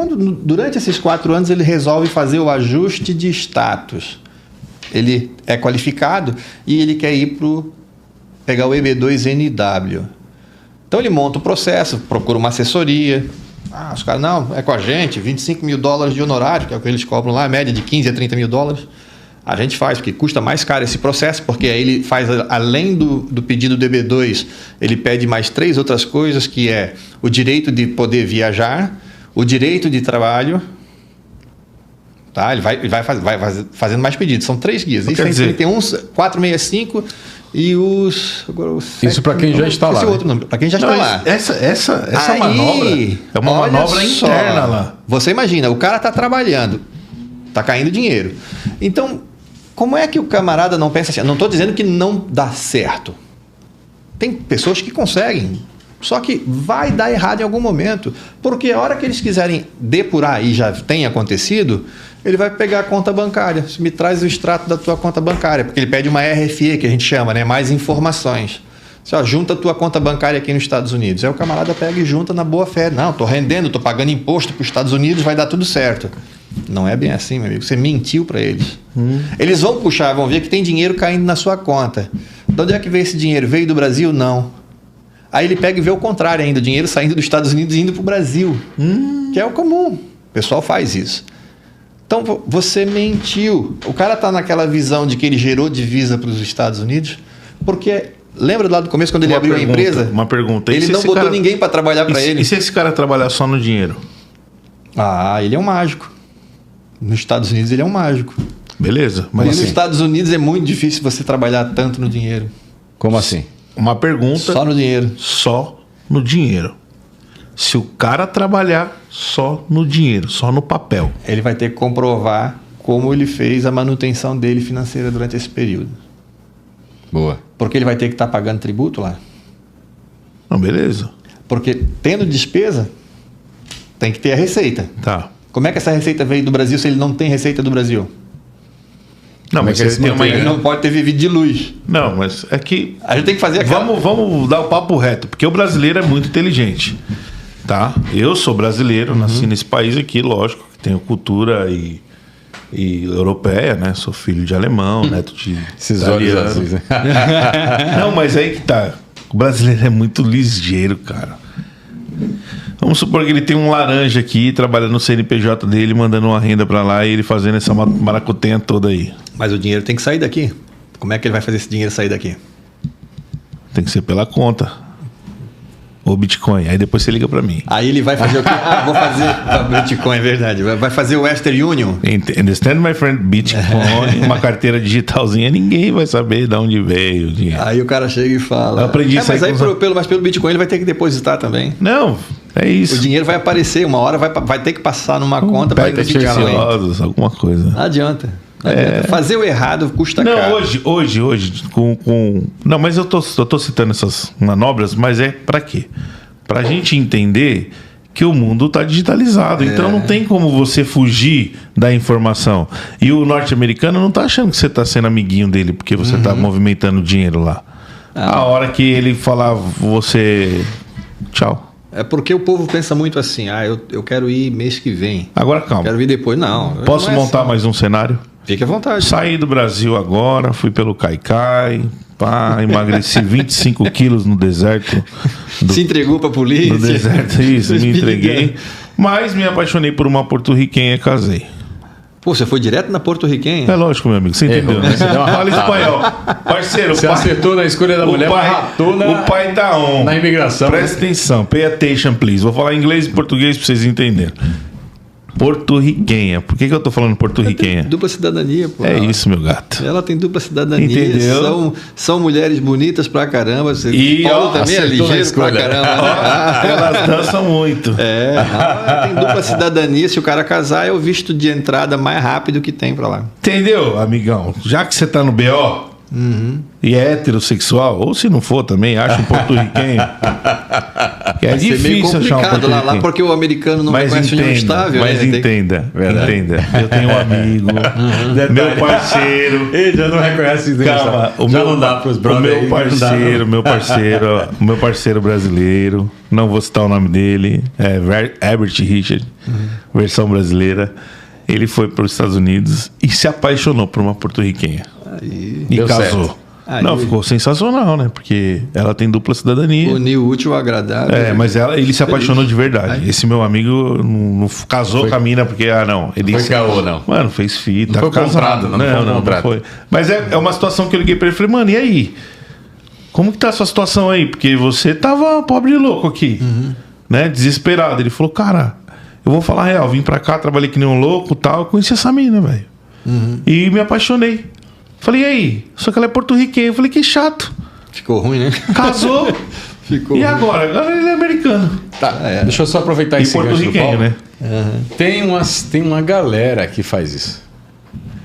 durante esses 4 anos ele resolve fazer o ajuste de status. Ele é qualificado e ele quer ir pegar o EB2NW. Então ele monta o processo, procura uma assessoria. Os caras, não, é com a gente, $25.000 de honorário, que é o que eles cobram lá, a média de $15 a $30.000. A gente faz, porque custa mais caro esse processo, porque aí ele faz, além do pedido do EB2, ele pede mais 3 outras coisas, que é o direito de poder viajar, o direito de trabalho, tá? Ele vai fazendo mais pedidos, são 3 guias. Isso tem uns 465 e os... Agora, os 7, isso para quem já está lá. Para quem já está lá. Essa aí, manobra é uma manobra interna lá. Você imagina, o cara está trabalhando, está caindo dinheiro. Então... Como é que o camarada não pensa assim? Não estou dizendo que não dá certo. Tem pessoas que conseguem. Só que vai dar errado em algum momento. Porque a hora que eles quiserem depurar, e já tem acontecido, ele vai pegar a conta bancária. Você me traz o extrato da tua conta bancária. Porque ele pede uma RFE, que a gente chama, né? Mais informações. Você junta a tua conta bancária aqui nos Estados Unidos. Aí o camarada pega e junta na boa fé. Não, estou rendendo, estou pagando imposto para os Estados Unidos, vai dar tudo certo. Não é bem assim, meu amigo. Você mentiu para eles. Eles vão puxar, vão ver que tem dinheiro caindo na sua conta. De onde é que veio esse dinheiro? Veio do Brasil? Não. Aí ele pega e vê o contrário ainda. O dinheiro saindo dos Estados Unidos e indo para o Brasil. Que é o comum. O pessoal faz isso. Então, você mentiu. O cara está naquela visão de que ele gerou divisa para os Estados Unidos, porque... Lembra lá do começo, quando ele abriu a empresa? Uma pergunta. Ele não botou ninguém para trabalhar para ele. E se esse cara trabalhar só no dinheiro? Ele é um mágico. Nos Estados Unidos ele é um mágico. Beleza. Mas nos Estados Unidos é muito difícil você trabalhar tanto no dinheiro. Como assim? Uma pergunta. Só no dinheiro. Só no dinheiro. se o cara trabalhar só no dinheiro, só no papel. Ele vai ter que comprovar como ele fez a manutenção dele financeira durante esse período. Boa. Porque ele vai ter que estar pagando tributo lá. Não, beleza. Porque tendo despesa, tem que ter a receita. Tá. Como é que essa receita veio do Brasil se ele não tem receita do Brasil? Não, mas é que ele tem ele uma... Ele não pode ter vivido de luz. Não, mas é que... A gente tem que fazer aquela... Vamos dar o papo reto, porque o brasileiro é muito inteligente, tá? Eu sou brasileiro, nasci nesse país aqui, lógico, que tenho cultura e europeia, né? Sou filho de alemão, neto de Esses olhos italiano. azuis, né? Não, mas aí que tá. O brasileiro é muito ligeiro, cara. Vamos supor que ele tem um laranja aqui, trabalhando no CNPJ dele, mandando uma renda pra lá e ele fazendo essa maracutenha toda aí. Mas o dinheiro tem que sair daqui. Como é que ele vai fazer esse dinheiro sair daqui? Tem que ser pela conta. Ou Bitcoin. Aí depois você liga pra mim. Aí ele vai fazer o quê? Ah, vou fazer... Bitcoin, é verdade. Vai fazer o Western Union. Understand, my friend? Bitcoin, uma carteira digitalzinha, ninguém vai saber de onde veio o dinheiro. Aí o cara chega e fala... Eu aprendi isso mas aí aí com pelo Bitcoin ele vai ter que depositar também. Não, é isso. O dinheiro vai aparecer, uma hora vai ter que passar numa conta para Pega identificar. preciosos, alguma coisa. Não adianta. Não adianta. Fazer o errado custa caro. Não, hoje, com... Não, mas eu tô citando essas manobras, mas é pra quê? Pra gente entender que o mundo tá digitalizado. Então não tem como você fugir da informação. E o norte-americano não tá achando que você tá sendo amiguinho dele porque você tá movimentando dinheiro lá. A hora que ele falar, você... Tchau. É porque o povo pensa muito assim, eu quero ir mês que vem. Agora calma. Quero vir depois. Não. Posso não é montar assim. mais um cenário? Fique à vontade. Saí do Brasil agora, fui pelo Caicai, emagreci 25 quilos no deserto. Se entregou pra polícia. No deserto, isso, me entreguei. Mas me apaixonei por uma porto-riquenha e casei. Pô, você foi direto na porto-riquenha? É lógico, meu amigo, você entendeu, né? Fala espanhol. Parceiro, Você acertou na escolha da mulher, mas ratou o pai tá on. na imigração. Presta atenção, pay attention, please. Vou falar inglês e português pra vocês entenderem. Porto-riquenha. Por que eu tô falando porto-riquenha? Dupla cidadania, pô. É isso, meu gato. Ela tem dupla cidadania. Entendeu? São mulheres bonitas pra caramba. E, Paulo ó, também é acertou na ligeiro pra escolha. caramba. Elas dançam muito. Tem dupla cidadania. Se o cara casar, é o visto de entrada mais rápido que tem pra lá. Entendeu, amigão? Já que você tá no BO e é heterossexual, ou se não for também, acha um porto-riquenho. Que é Vai ser meio difícil achar um complicado lá porto-riquenho. porque o americano não Mas reconhece união entenda, estável. mas né? entenda, Verdade. entenda. Eu tenho um amigo, meu parceiro. Ele já não reconhece isso. Calma, já não dá pros o brothers. meu parceiro brasileiro, não vou citar o nome dele, é Herbert Richard, versão brasileira. Ele foi para os Estados Unidos e se apaixonou por uma porto-riquenha. Aí, E Deu casou. certo. Aí. Não, ficou sensacional, né? Porque ela tem dupla cidadania. unir o útil ao agradável. É, mas ele se apaixonou de verdade. Esse meu amigo não casou com a mina porque, não. Ele Foi caô, não. Mano, fez fita. Não foi casado. comprado, não foi comprado. foi. Mas é uma situação que eu liguei pra ele e falei, mano, e aí? Como que tá a sua situação aí? Porque você tava pobre e louco aqui, né? Desesperado. Ele falou, cara, eu vou falar a real, vim pra cá, trabalhei que nem um louco e tal, eu conheci essa mina, velho. E me apaixonei. Falei, e aí? Só que ela é porto-riquenha. Eu falei, que chato. Ficou ruim, né? Casou. Ficou E ruim. agora? Agora ele é americano. Tá, deixa eu só aproveitar E esse gancho do porto-riquenho, Paulo. né? Tem uma galera que faz isso.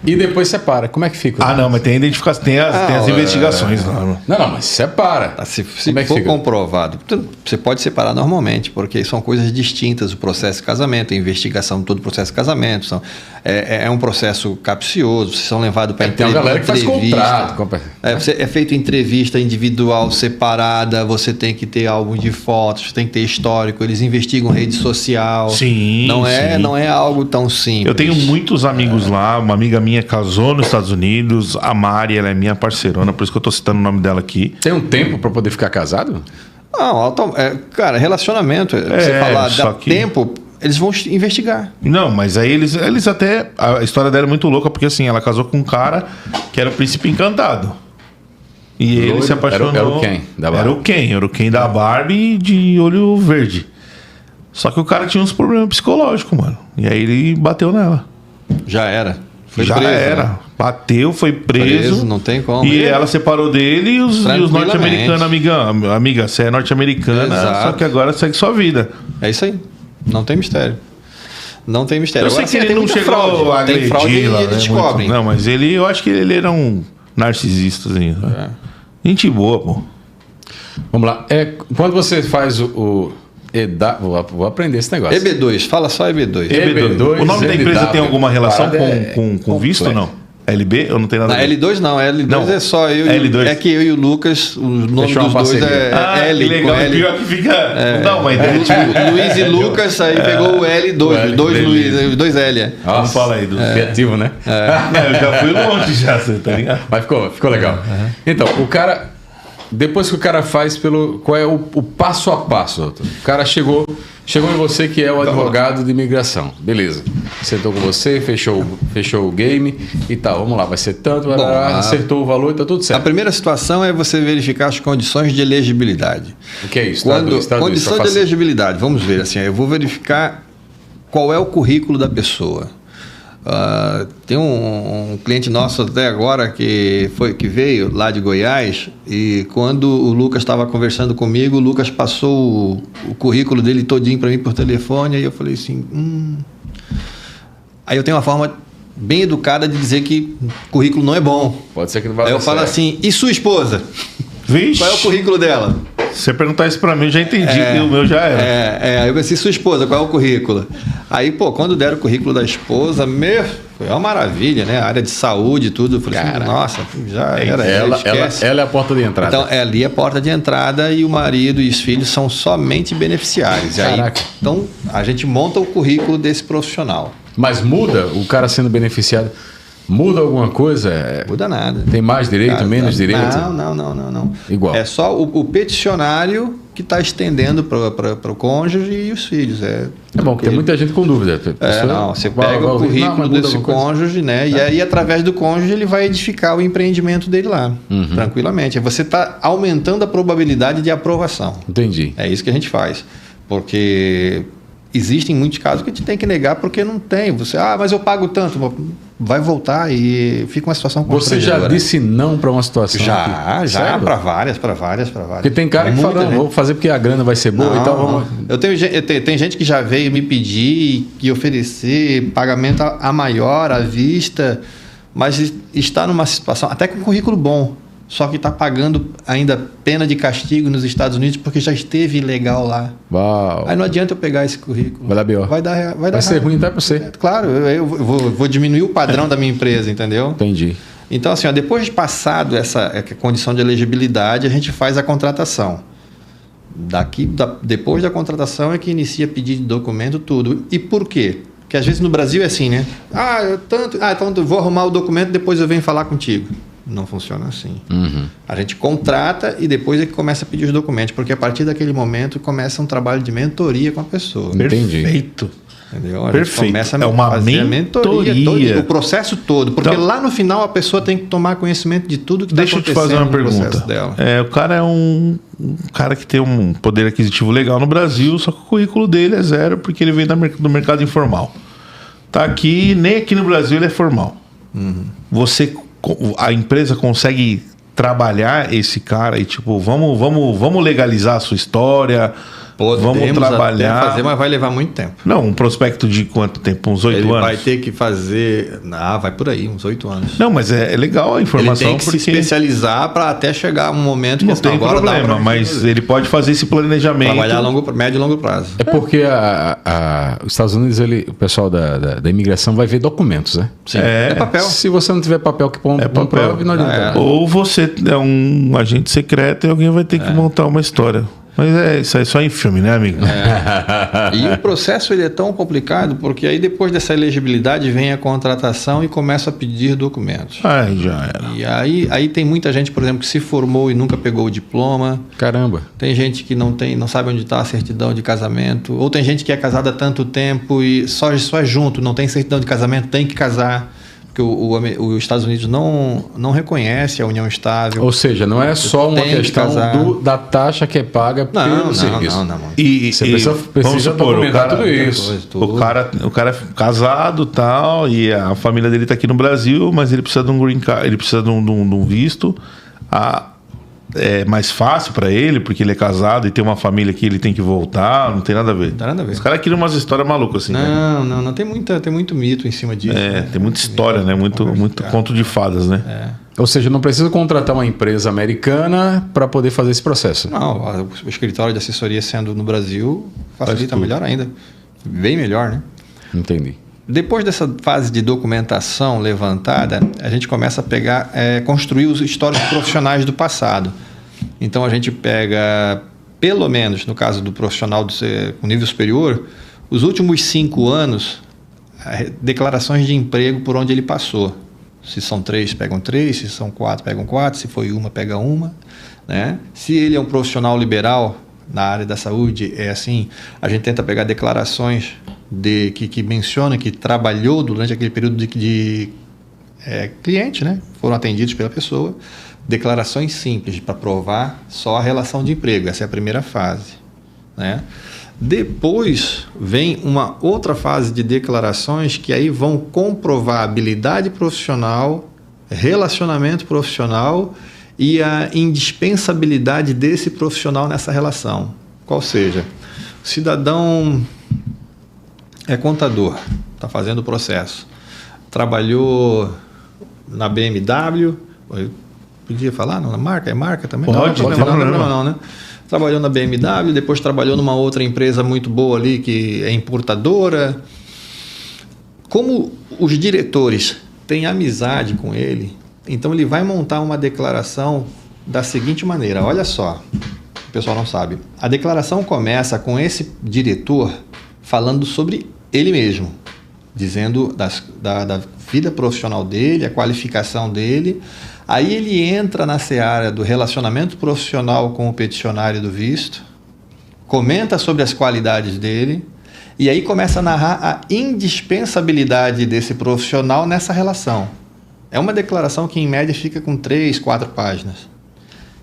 E depois separa. Como é que fica? Ah, não, mas tem a identificação, tem as investigações lá. Não, mas separa. Se Como é que for fica? comprovado, você pode separar normalmente, porque são coisas distintas, o processo de casamento, a investigação de todo o processo de casamento. É um processo capcioso, vocês são levados para Tem uma galera que faz contrato. É feito entrevista individual separada, você tem que ter álbum de fotos, tem que ter histórico, eles investigam rede social. Sim, sim. Não é algo tão simples. Eu tenho muitos amigos lá, uma amiga minha casou nos Estados Unidos, a Mari, ela é minha parceirona, por isso que eu tô citando o nome dela aqui. Tem um tempo pra poder ficar casado? Não, cara, relacionamento, você falar, só dá que- tempo, eles vão investigar. Não, mas aí eles até... A história dela é muito louca, porque assim, ela casou com um cara que era o príncipe encantado. E ele Loiro, se apaixonou... era o Ken da Barbie. Era o Ken da Barbie de olho verde. Só que o cara tinha uns problemas psicológicos, mano. E aí ele bateu nela. Já era. Foi já preso, era. né? Bateu, foi preso. Não tem como. E ela separou dele e os norte-americanos, amiga, você é norte-americana, Exato. só que agora segue sua vida. É isso aí. Não tem mistério. Não tem mistério. Eu sei Agora, que ele tem não muita chegou fraude. a Tem fraude e agredir-la, eles né, descobrem. muito. Não, mas eu acho que ele era um narcisista, assim. Gente boa, pô. Vamos lá. Quando você faz o EDA, vou aprender esse negócio. EB2, fala só EB2. EB2, O nome da empresa LW, tem alguma relação parada com visto ou não? LB? Eu não tenho nada Na a ver. L2 não, L2 Não. é só eu L2. É que eu e o Lucas, o nome Fechou dos uma dois parceria. é L. que legal. com L. Pior que fica... Não dá uma ideia. Luiz e Lucas, aí pegou o L2, os dois Luiz, os dois L. Não fala aí do... Criativo, né? Não, eu já fui longe já, você tá ligado? Mas ficou legal. Então, o cara... Depois que o cara faz qual é o passo a passo, doutor? O cara chegou em você que é o advogado de imigração. Beleza. Sentou com você, fechou o game e tal. Vamos lá, vai ser tanto, acertou o valor e tá tudo A certo. primeira situação é você verificar as condições de elegibilidade. O que é isso? Condição de elegibilidade, vamos ver assim, eu vou verificar qual é o currículo da pessoa. Tem um cliente nosso até agora que veio lá de Goiás, e quando o Lucas estava conversando comigo, o Lucas passou o currículo dele todinho para mim por telefone, aí eu falei assim, Aí eu tenho uma forma bem educada de dizer que currículo não é bom. Pode ser que não vá Aí dar eu falo certo. assim, e sua esposa? Vixe. Qual é o currículo dela? Se você perguntar isso pra mim, eu já entendi que o meu já era. Aí eu pensei, sua esposa, qual é o currículo? Aí, quando deram o currículo da esposa, foi uma maravilha, né? A área de saúde e tudo. Eu falei assim, nossa, já era. Esquece. Ela é a porta de entrada. Então, ali é a porta de entrada e o marido e os filhos são somente beneficiários. E aí, Caraca. então, a gente monta o currículo desse profissional. Mas muda o cara sendo beneficiado? Muda alguma coisa? Muda nada. Tem mais direito, menos direito? Não. Igual. É só o peticionário que está estendendo para o cônjuge e os filhos. É bom, porque tem muita gente com dúvida. Você pega o currículo desse cônjuge, né? E aí, através do cônjuge, ele vai edificar o empreendimento dele lá, tranquilamente. Aí você está aumentando a probabilidade de aprovação. Entendi. É isso que a gente faz. Porque existem muitos casos que a gente tem que negar porque não tem. Mas eu pago tanto. Vai voltar e fica uma situação constrangedora. Você já disse não para uma situação? Já, para várias. Porque tem cara que fala, vou fazer porque a grana vai ser boa e tal. Vamos... Tem gente que já veio me pedir e oferecer pagamento a maior, à vista, mas está numa situação, até com currículo bom, só que está pagando ainda pena de castigo nos Estados Unidos porque já esteve ilegal lá. Uau. Aí não adianta eu pegar esse currículo. Vai dar B.O. Vai ser ruim até para você. Claro, eu vou diminuir o padrão da minha empresa, entendeu? Entendi. Então, assim, depois de passado essa condição de elegibilidade, a gente faz a contratação. Depois da contratação é que inicia pedido de documento, tudo. E por quê? Porque às vezes no Brasil é assim, né? Então eu vou arrumar o documento, depois eu venho falar contigo. Não funciona assim. A gente contrata e depois é que começa a pedir os documentos, porque a partir daquele momento começa um trabalho de mentoria com a pessoa. Entendi. Perfeito. Entendeu? A Perfeito. gente começa É uma fazer a mentoria. o processo todo. Porque Então, lá no final a pessoa tem que tomar conhecimento de tudo que está Deixa eu acontecendo te fazer uma no processo pergunta. dela. O cara é um cara que tem um poder aquisitivo legal no Brasil, só que o currículo dele é zero porque ele vem do mercado informal. Tá aqui, nem aqui no Brasil ele é formal. A empresa consegue trabalhar esse cara e tipo, vamos legalizar a sua história, vamos trabalhar. Até fazer, mas vai levar muito tempo. Não, um prospecto de quanto tempo? Uns 8 anos? Ele vai ter que fazer... vai por aí, uns 8 anos. Não, mas é legal a informação. Ele tem que se especializar para até chegar um momento que não tem problema, mas ele pode fazer esse planejamento. Trabalhar a médio e longo prazo. É porque os Estados Unidos, o pessoal da imigração vai ver documentos, né? Sim. É papel. Se você não tiver papel que comprove, não adianta. Ou você é um agente secreto e alguém vai ter que montar uma história. Mas isso aí é só em filme, né, amigo? E o processo ele é tão complicado porque aí depois dessa elegibilidade vem a contratação e começa a pedir documentos. Aí já era. E aí tem muita gente, por exemplo, que se formou e nunca pegou o diploma. Caramba. Tem gente que não sabe onde está a certidão de casamento. Ou tem gente que é casada há tanto tempo e só é junto, não tem certidão de casamento, tem que casar. porque os Estados Unidos não reconhece a união estável. Ou seja, não é só uma questão da taxa que é paga pelo serviço. Não. E você precisa documentar tudo isso. O cara é casado, tal, e a família dele está aqui no Brasil, mas ele precisa de um green card, ele precisa de um visto. É mais fácil para ele, porque ele é casado e tem uma família que ele tem que voltar, não tem nada a ver. Não tem nada a ver. Os caras criam umas histórias malucas assim. Não. Tem muito mito em cima disso. Tem muita história, né? Muito conto de fadas, né? Ou seja, não precisa contratar uma empresa americana para poder fazer esse processo. Não, o escritório de assessoria sendo no Brasil facilita melhor ainda. Bem melhor, né? Entendi. Depois dessa fase de documentação levantada, a gente começa a pegar, construir os históricos profissionais do passado. Então a gente pega, pelo menos no caso do profissional com nível superior, os últimos 5 anos, declarações de emprego por onde ele passou. Se são 3, pegam 3, se são 4, pegam 4, se foi uma, pega uma. Né? Se ele é um profissional liberal na área da saúde, é assim, a gente tenta pegar declarações que menciona que trabalhou durante aquele período de cliente, né? Foram atendidos pela pessoa. Declarações simples para provar só a relação de emprego. Essa é a primeira fase. Né? Depois vem uma outra fase de declarações que aí vão comprovar habilidade profissional, relacionamento profissional e a indispensabilidade desse profissional nessa relação. Qual seja, o cidadão é contador, está fazendo o processo, trabalhou na BMW, podia falar, não, na marca, é marca também? Pode não, né? Trabalhou na BMW, depois trabalhou numa outra empresa muito boa ali, que é importadora. Como os diretores têm amizade com ele, então ele vai montar uma declaração da seguinte maneira, olha só, o pessoal não sabe, a declaração começa com esse diretor falando sobre ele mesmo, dizendo da vida profissional dele, a qualificação dele. Aí ele entra na seara do relacionamento profissional com o peticionário do visto, comenta sobre as qualidades dele e aí começa a narrar a indispensabilidade desse profissional nessa relação. É uma declaração que em média fica com 3, 4 páginas.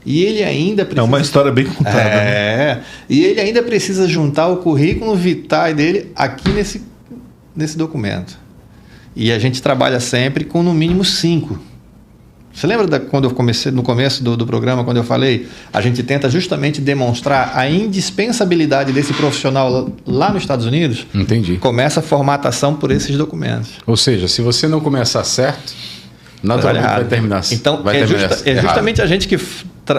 E ele ainda precisa... É uma história bem contada. Né? E ele ainda precisa juntar o currículo vitae dele aqui nesse documento. E a gente trabalha sempre com no mínimo 5. Você lembra quando eu comecei, no começo do programa, quando eu falei? A gente tenta justamente demonstrar a indispensabilidade desse profissional lá nos Estados Unidos. Entendi. Começa a formatação por esses documentos. Ou seja, se você não começar certo, naturalmente vai terminar. Então, é justamente a gente que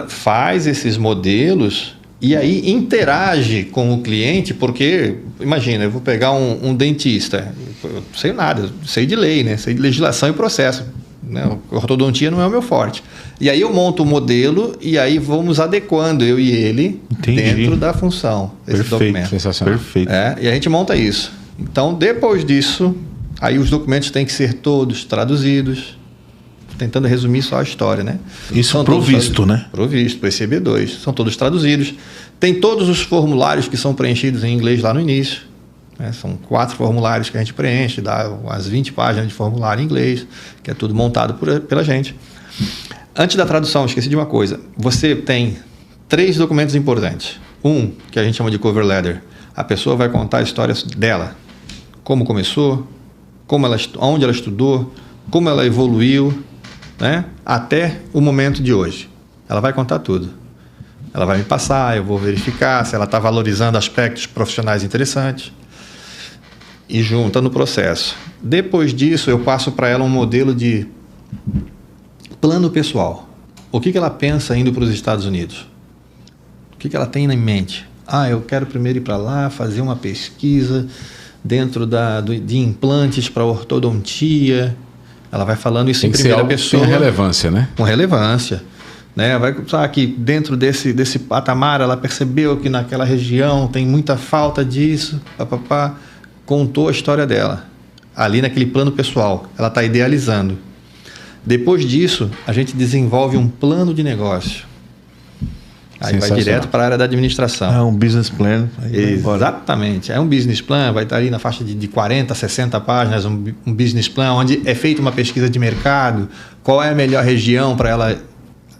faz esses modelos e aí interage com o cliente, porque, imagina, eu vou pegar um dentista, eu não sei nada, eu sei de lei, né? Sei de legislação e processo. Né? Ortodontia não é o meu forte. E aí eu monto o modelo e aí vamos adequando eu e ele dentro da função desse documento. Sensacional. Perfeito. E a gente monta isso. Então, depois disso, aí os documentos têm que ser todos traduzidos, tentando resumir só a história, né? Isso provisto, né? Provisto, para esse EB2. São todos traduzidos. Tem todos os formulários que são preenchidos em inglês lá no início. São 4 formulários que a gente preenche, dá umas 20 páginas de formulário em inglês, que é tudo montado pela gente. Antes da tradução, esqueci de uma coisa. Você tem 3 documentos importantes. Um, que a gente chama de cover letter. A pessoa vai contar a história dela. Como começou, onde ela estudou, como ela evoluiu, né? Até o momento de hoje. Ela vai contar tudo. Ela vai me passar, eu vou verificar se ela está valorizando aspectos profissionais interessantes. E junta no processo. Depois disso, eu passo para ela um modelo de plano pessoal. O que ela pensa indo para os Estados Unidos? O que ela tem em mente? Eu quero primeiro ir para lá, fazer uma pesquisa dentro de implantes para ortodontia. Ela vai falando isso em primeira pessoa. Com relevância, né? Com relevância. Né? Vai pensar que dentro desse patamar ela percebeu que naquela região tem muita falta disso, contou a história dela, ali naquele plano pessoal, ela está idealizando. Depois disso, a gente desenvolve um plano de negócio. Aí vai direto para a área da administração. É um business plan. Exatamente. É um business plan, vai estar ali na faixa de 40, 60 páginas, um business plan onde é feita uma pesquisa de mercado, qual é a melhor região para ela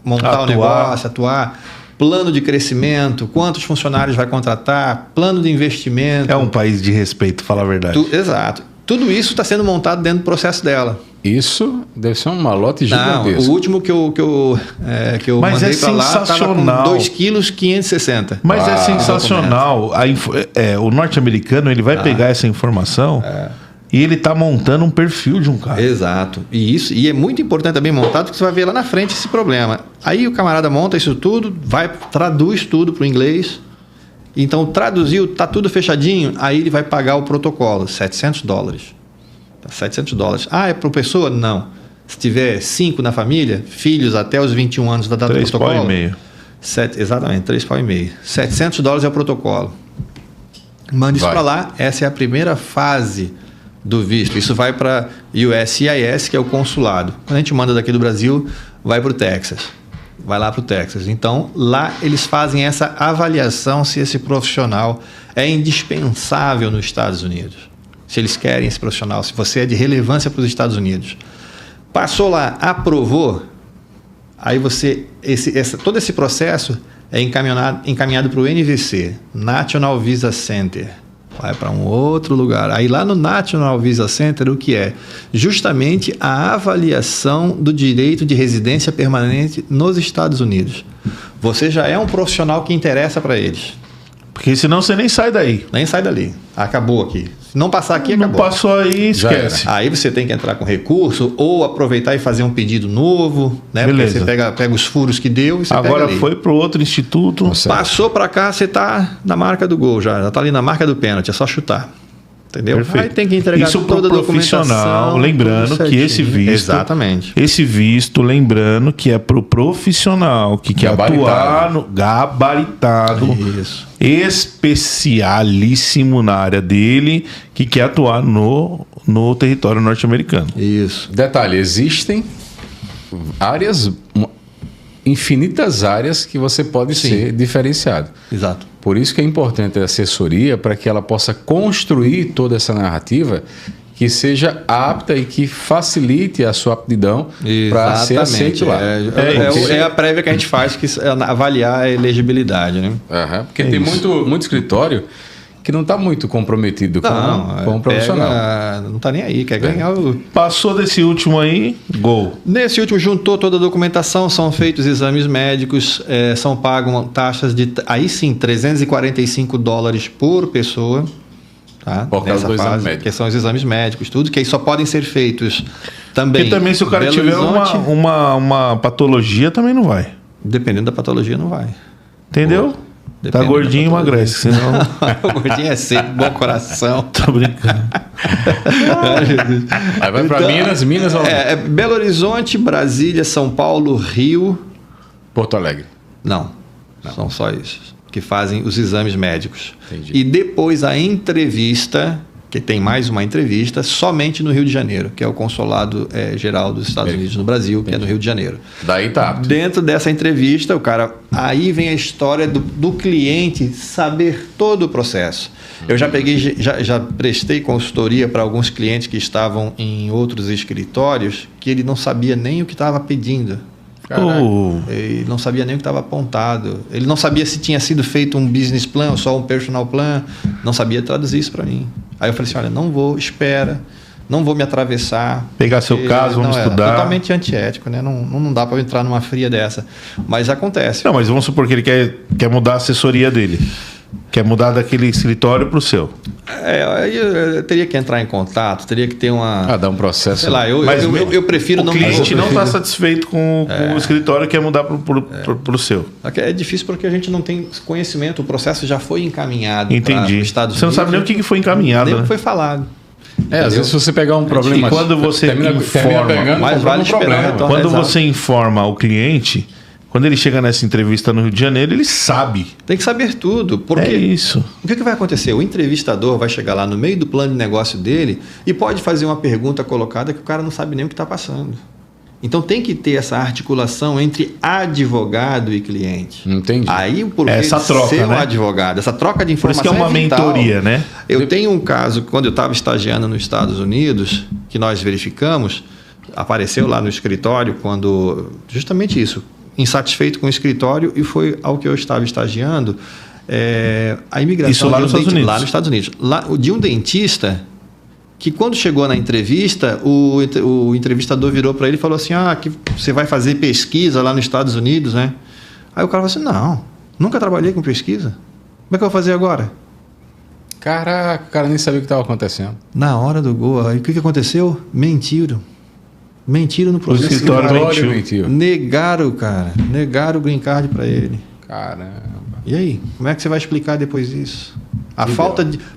montar o negócio, atuar, plano de crescimento, quantos funcionários vai contratar, plano de investimento. É um país de respeito, fala a verdade. Exato. Tudo isso está sendo montado dentro do processo dela. Isso deve ser um malote gigantesco. Não, o último que eu Mas mandei para lá estava com sensacional. 2,560 kg. Mas é sensacional. O norte-americano ele vai pegar essa informação e ele está montando um perfil de um cara. Exato. E é muito importante também montado, porque você vai ver lá na frente esse problema. Aí o camarada monta isso tudo, traduz tudo para o inglês. Então traduziu, tá tudo fechadinho, aí ele vai pagar o protocolo, $700. $700. Ah, é por pessoa? Não. Se tiver 5 na família, filhos até os 21 anos da data do protocolo. 3,5. Exatamente, 3,5. $700 é o protocolo. Manda isso para lá. Essa é a primeira fase do visto. Isso vai para USCIS, que é o consulado. Quando a gente manda daqui do Brasil, vai para o Texas. Vai lá para o Texas. Então, lá eles fazem essa avaliação se esse profissional é indispensável nos Estados Unidos. Se eles querem esse profissional, se você é de relevância para os Estados Unidos. Passou lá, aprovou, aí todo esse processo é encaminhado para o NVC, National Visa Center. Vai para um outro lugar. Aí lá no National Visa Center, o que é? Justamente a avaliação do direito de residência permanente nos Estados Unidos. Você já é um profissional que interessa para eles. Porque senão você nem sai daí. Nem sai dali. Acabou aqui. Se não passar aqui, acabou. Não passou aí, esquece. Aí você tem que entrar com recurso ou aproveitar e fazer um pedido novo, né? Beleza. Porque você pega os furos que deu e você Agora pega ali. foi para o outro instituto. Passou para cá, você está na marca do gol já está ali na marca do pênalti, é só chutar. Entendeu? Perfeito. Aí tem que entregar isso toda a profissional, documentação. lembrando que esse visto, exatamente. Esse visto, lembrando que é para o profissional que quer atuar no gabaritado, Isso. especialíssimo na área dele, que quer atuar no território norte-americano. Isso. Detalhe, existem áreas, infinitas áreas que você pode ser diferenciado. Exato. Por isso que é importante a assessoria para que ela possa construir toda essa narrativa que seja apta e que facilite a sua aptidão para ser aceito lá. É a prévia que a gente faz, que avaliar a elegibilidade, né? Porque tem muito escritório que não está muito comprometido com o profissional. Não está nem aí, quer ganhar o... Passou desse último aí, gol. Nesse último, juntou toda a documentação, são feitos exames médicos, são pagam taxas de, aí sim, $345 por pessoa. Tá? Por causa do exame médico. Que são os exames médicos, tudo, que aí só podem ser feitos também. E também se o cara tiver uma patologia, também não vai. Dependendo da patologia, não vai. Entendeu? Tá gordinho, emagrece, senão... O gordinho é sempre bom coração. Tô brincando. Aí vai para Minas Belo Horizonte, Brasília, São Paulo, Rio... Porto Alegre. Não, são só esses que fazem os exames médicos. Entendi. E depois a entrevista, que tem mais uma entrevista, somente no Rio de Janeiro, que é o Consulado Geral dos Estados Unidos no Brasil, que é no Rio de Janeiro. Daí tá apto. Dentro dessa entrevista, o cara... Aí vem a história do cliente saber todo o processo. Eu já prestei consultoria para alguns clientes que estavam em outros escritórios que ele não sabia nem o que estava pedindo. Ele não sabia nem o que estava apontado. Ele não sabia se tinha sido feito um business plan ou só um personal plan. Não sabia traduzir isso para mim. Aí eu falei assim, olha, espera, não vou me atravessar. Pegar seu caso, vamos estudar. Totalmente antiético, né? Não dá para entrar numa fria dessa. Mas acontece. Não, mas vamos supor que ele quer mudar a assessoria dele. Quer mudar daquele escritório para o seu. Aí eu teria que entrar em contato, teria que ter uma... dar um processo. Sei lá, eu prefiro não... O cliente não está satisfeito com o escritório e quer mudar para o seu. É difícil porque a gente não tem conhecimento, o processo já foi encaminhado para os Estados Unidos. Você não sabe nem o que foi encaminhado. Nem o que foi falado. Às vezes você pegar um problema... E quando você quando você informa o cliente... Quando ele chega nessa entrevista no Rio de Janeiro, ele sabe. Tem que saber tudo. Porque é isso. O que vai acontecer? O entrevistador vai chegar lá no meio do plano de negócio dele e pode fazer uma pergunta colocada que o cara não sabe nem o que está passando. Então tem que ter essa articulação entre advogado e cliente. Entendi. Aí o porquê Essa de troca, ser um né? advogado, essa troca de Por isso informação que é uma vital. mentoria, né? Eu tenho um caso, quando eu estava estagiando nos Estados Unidos, que nós verificamos, apareceu lá no escritório, quando justamente isso, insatisfeito com o escritório, e foi ao que eu estava estagiando, a imigração Isso lá nos Estados Unidos? Lá nos Estados Unidos. Lá, de um dentista que quando chegou na entrevista, o entrevistador virou para ele e falou assim, que você vai fazer pesquisa lá nos Estados Unidos, né? Aí o cara falou assim, não, nunca trabalhei com pesquisa. Como é que eu vou fazer agora? Caraca, o cara nem sabia o que estava acontecendo. Na hora do gol, aí o que aconteceu? Mentiram no processo. O escritório mentiu. Negaram o green card para ele. Caramba. E aí, como é que você vai explicar depois isso?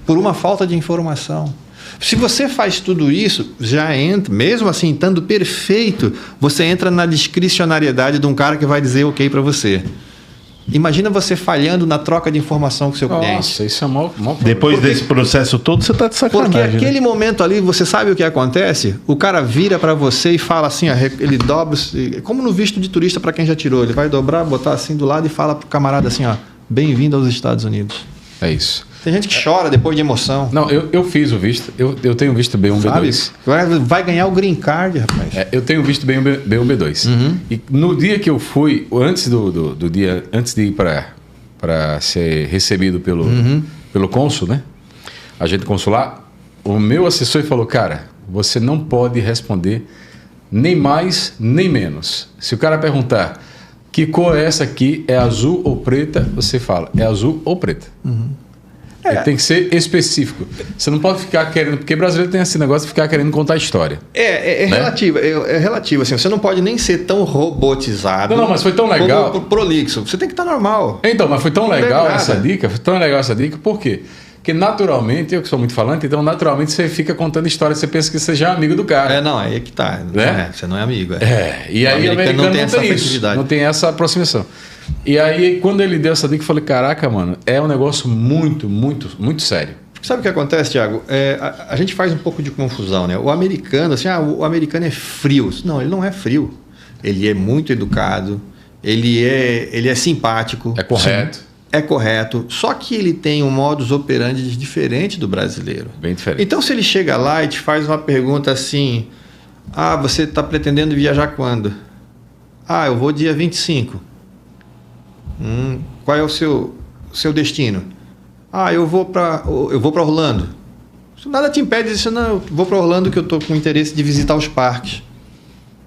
Por uma falta de informação. Se você faz tudo isso, já entra, mesmo assim, estando perfeito, você entra na discricionariedade de um cara que vai dizer ok para você. Imagina você falhando na troca de informação com o seu cliente. Nossa, isso é mó Depois desse processo todo, você está de sacanagem. Porque aquele momento ali, você sabe o que acontece? O cara vira para você e fala assim, ele dobra, como no visto de turista para quem já tirou, ele vai dobrar, botar assim do lado e fala pro camarada assim, bem-vindo aos Estados Unidos. É isso. Tem gente que chora depois de emoção. Não, eu fiz o visto. Eu tenho visto B1, B2. Vai ganhar o green card, rapaz. Eu tenho visto B1, B2. E no dia que eu fui, antes antes de ir para ser recebido pelo cônsul, né? Agente consular, o meu assessor falou, cara, você não pode responder nem mais, nem menos. Se o cara perguntar que cor é essa aqui, é azul ou preta, você fala, é azul ou preta. Tem que ser específico. Você não pode ficar querendo... Porque brasileiro tem esse negócio de ficar querendo contar história. É né? relativo. É relativo. Assim, você não pode nem ser tão robotizado. Não, mas foi tão legal. Como prolixo. Você tem que estar normal. Então, mas foi tão legal essa dica. Foi tão legal essa dica. Por quê? Porque naturalmente, eu que sou muito falante, então naturalmente você fica contando história. Você pensa que você já é amigo do cara. Aí é que tá. Né? Você não é amigo. E aí o americano não tem essa isso. Facilidade. Não tem essa aproximação. E aí, quando ele deu essa dica, eu falei, caraca, mano, é um negócio muito, muito, muito sério. Sabe o que acontece, Thiago? A gente faz um pouco de confusão, né? O americano, assim, o americano é frio. Não, ele não é frio. Ele é muito educado, ele é simpático. É correto. Sim, é correto. Só que ele tem um modus operandi diferente do brasileiro. Bem diferente. Então, se ele chega lá e te faz uma pergunta assim, você está pretendendo viajar quando? Eu vou dia 25. Qual é o seu destino? Eu vou para Orlando. Nada te impede de dizer, não, eu vou para Orlando que eu estou com interesse de visitar os parques.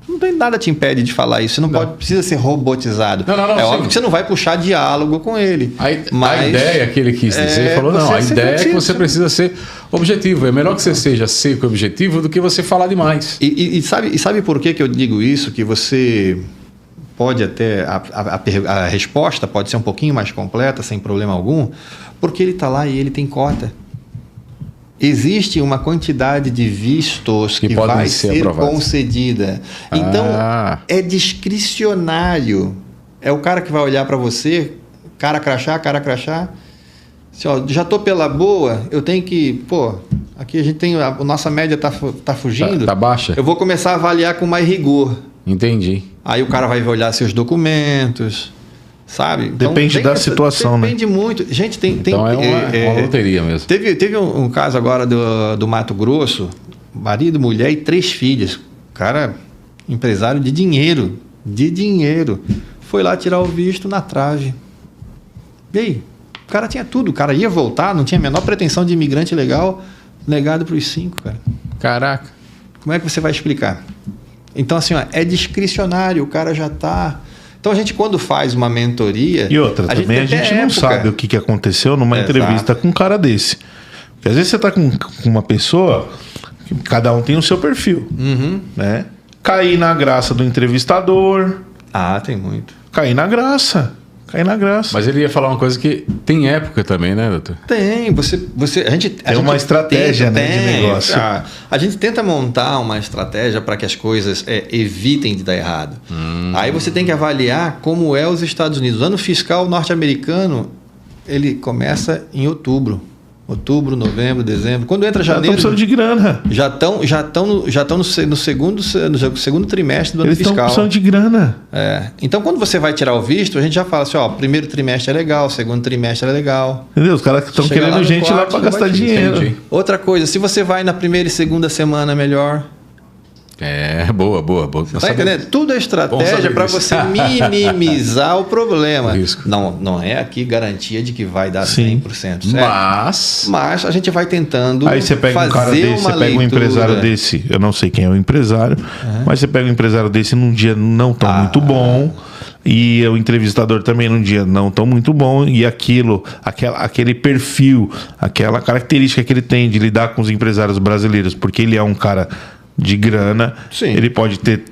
Não tem nada te impede de falar isso. Você não precisa ser robotizado. Não, óbvio que você não vai puxar diálogo com ele. A ideia que ele quis dizer, ele falou, não, a ideia é que você precisa ser objetivo. É melhor que você seja seco e objetivo do que você falar demais. E sabe por que eu digo isso? Que você... pode até a resposta pode ser um pouquinho mais completa, sem problema algum, porque ele está lá e ele tem cota. Existe uma quantidade de vistos que vai ser concedida. Então, é discricionário. É o cara que vai olhar para você, cara crachá. Assim, já estou pela boa, eu tenho que... aqui a gente tem... A nossa média está fugindo. Tá baixa. Eu vou começar a avaliar com mais rigor. Entendi. Aí o cara vai olhar seus documentos, sabe? Então, depende da situação, né? Depende muito. Gente, então é uma loteria mesmo. Teve um caso agora do Mato Grosso, marido, mulher e 3 filhas. Cara, empresário de dinheiro. Foi lá tirar o visto na trave. E aí? O cara tinha tudo. O cara ia voltar, não tinha a menor pretensão de imigrante legal, negado para os 5, cara. Caraca. Como é que você vai explicar? Então, assim, é discricionário, o cara já está... Então, a gente, quando faz uma mentoria... E outra, também a gente não sabe o que aconteceu numa entrevista com um cara desse. Porque às vezes você está com uma pessoa, que cada um tem o seu perfil. Né? Cair na graça do entrevistador. Tem muito. Cair na graça. Mas ele ia falar uma coisa que tem época também, né, doutor? Tem. A gente tem uma estratégia de negócio. A gente tenta montar uma estratégia para que as coisas evitem de dar errado. Aí você tem que avaliar como é os Estados Unidos. O ano fiscal norte-americano, ele começa em outubro. Outubro, novembro, dezembro. Quando entra janeiro... Estão precisando de grana. Já estão no segundo trimestre do ano Eles estão fiscal. precisando de grana. Então, quando você vai tirar o visto, a gente já fala assim, primeiro trimestre é legal, segundo trimestre é legal. Entendeu? Os caras estão Chega querendo lá no gente lá quarto, para já gastar vai te dinheiro. Entendi. Outra coisa, se você vai na primeira e segunda semana, é melhor. Boa. Tá entendendo? Tudo é estratégia para você minimizar o problema. O risco. Não é aqui garantia de que vai dar Sim. 100%, certo? Mas a gente vai tentando Aí você pega fazer um cara desse, uma você pega um leitura. empresário desse, eu não sei quem é o empresário, mas você pega um empresário desse num dia não tão muito bom, e o entrevistador também num dia não tão muito bom, e aquele perfil, aquela característica que ele tem de lidar com os empresários brasileiros, porque ele é um cara de grana, Sim. ele pode ter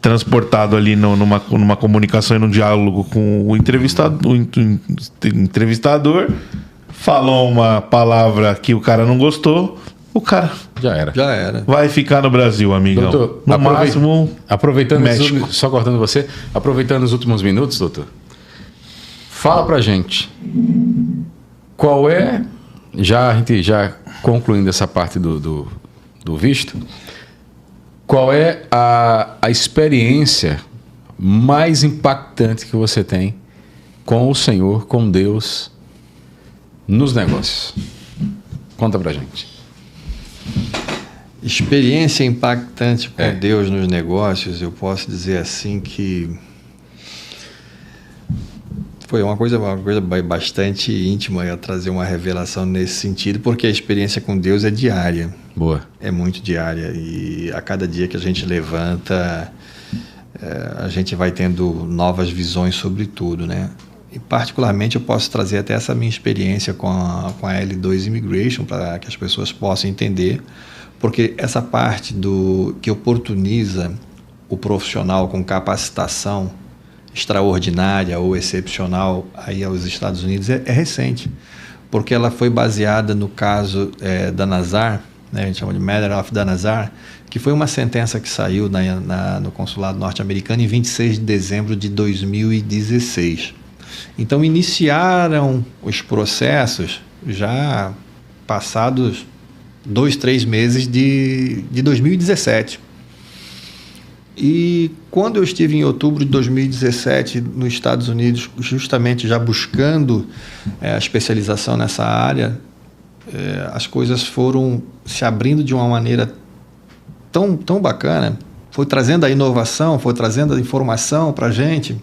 transportado ali numa comunicação e num diálogo com o entrevistador, falou uma palavra que o cara não gostou, o cara já era. vai ficar no Brasil, amigão. Doutor, no máximo, aproveitando México. só cortando você, aproveitando os últimos minutos, doutor, fala pra gente qual é, a gente já concluindo essa parte do visto, qual é a experiência mais impactante que você tem com o Senhor, com Deus, nos negócios? Conta pra gente. Experiência impactante com Deus nos negócios, eu posso dizer assim que foi uma coisa bastante íntima eu trazer uma revelação nesse sentido, porque a experiência com Deus é diária. Boa. É muito diária e a cada dia que a gente levanta, a gente vai tendo novas visões sobre tudo, né? E particularmente eu posso trazer até essa minha experiência com a L2 Immigration para que as pessoas possam entender, porque essa parte que oportuniza o profissional com capacitação extraordinária ou excepcional aí aos Estados Unidos é recente, porque ela foi baseada no caso da Nazar, né, a gente chama de Matter of Danazar, que foi uma sentença que saiu no consulado norte-americano em 26 de dezembro de 2016. Então iniciaram os processos já passados 2-3 meses de 2017. E quando eu estive em outubro de 2017 nos Estados Unidos, justamente já buscando a especialização nessa área, as coisas foram se abrindo de uma maneira tão bacana, foi trazendo a inovação, foi trazendo a informação para a gente,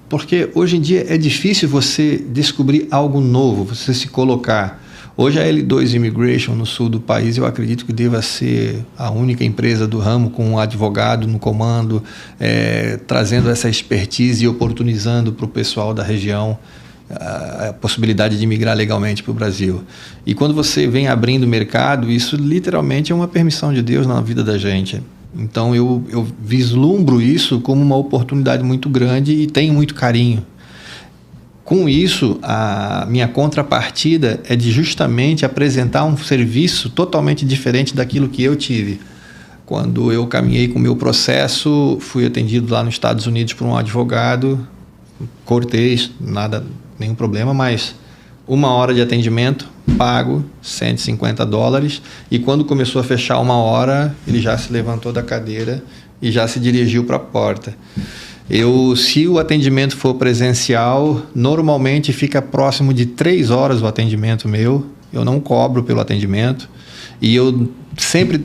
porque hoje em dia é difícil você descobrir algo novo, você se colocar. Hoje a L2 Immigration no sul do país, eu acredito que deva ser a única empresa do ramo com um advogado no comando, trazendo essa expertise e oportunizando para o pessoal da região a possibilidade de migrar legalmente para o Brasil. E quando você vem abrindo o mercado, isso literalmente é uma permissão de Deus na vida da gente. Então eu vislumbro isso como uma oportunidade muito grande e tenho muito carinho. Com isso, a minha contrapartida é de justamente apresentar um serviço totalmente diferente daquilo que eu tive. Quando eu caminhei com o meu processo, fui atendido lá nos Estados Unidos por um advogado, cortês, nenhum problema, mas 1 hora de atendimento, pago $150, e quando começou a fechar 1 hora, ele já se levantou da cadeira e já se dirigiu para a porta. Se o atendimento for presencial, normalmente fica próximo de 3 horas o atendimento meu, eu não cobro pelo atendimento, e eu sempre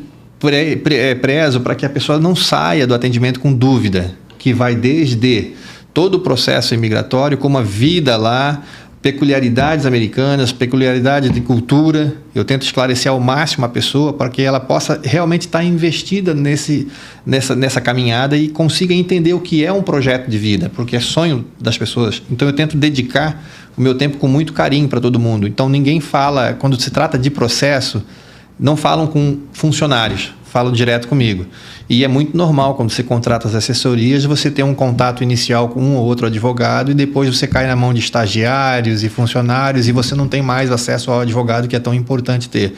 prezo para que a pessoa não saia do atendimento com dúvida, que vai desde todo o processo imigratório, como a vida lá, peculiaridades americanas, peculiaridade de cultura. Eu tento esclarecer ao máximo a pessoa para que ela possa realmente estar investida nessa caminhada e consiga entender o que é um projeto de vida, porque é sonho das pessoas. Então eu tento dedicar o meu tempo com muito carinho para todo mundo. Então ninguém fala, quando se trata de processo, não falam com funcionários, falam direto comigo. E é muito normal, quando você contrata as assessorias, você ter um contato inicial com um ou outro advogado e depois você cai na mão de estagiários e funcionários e você não tem mais acesso ao advogado que é tão importante ter.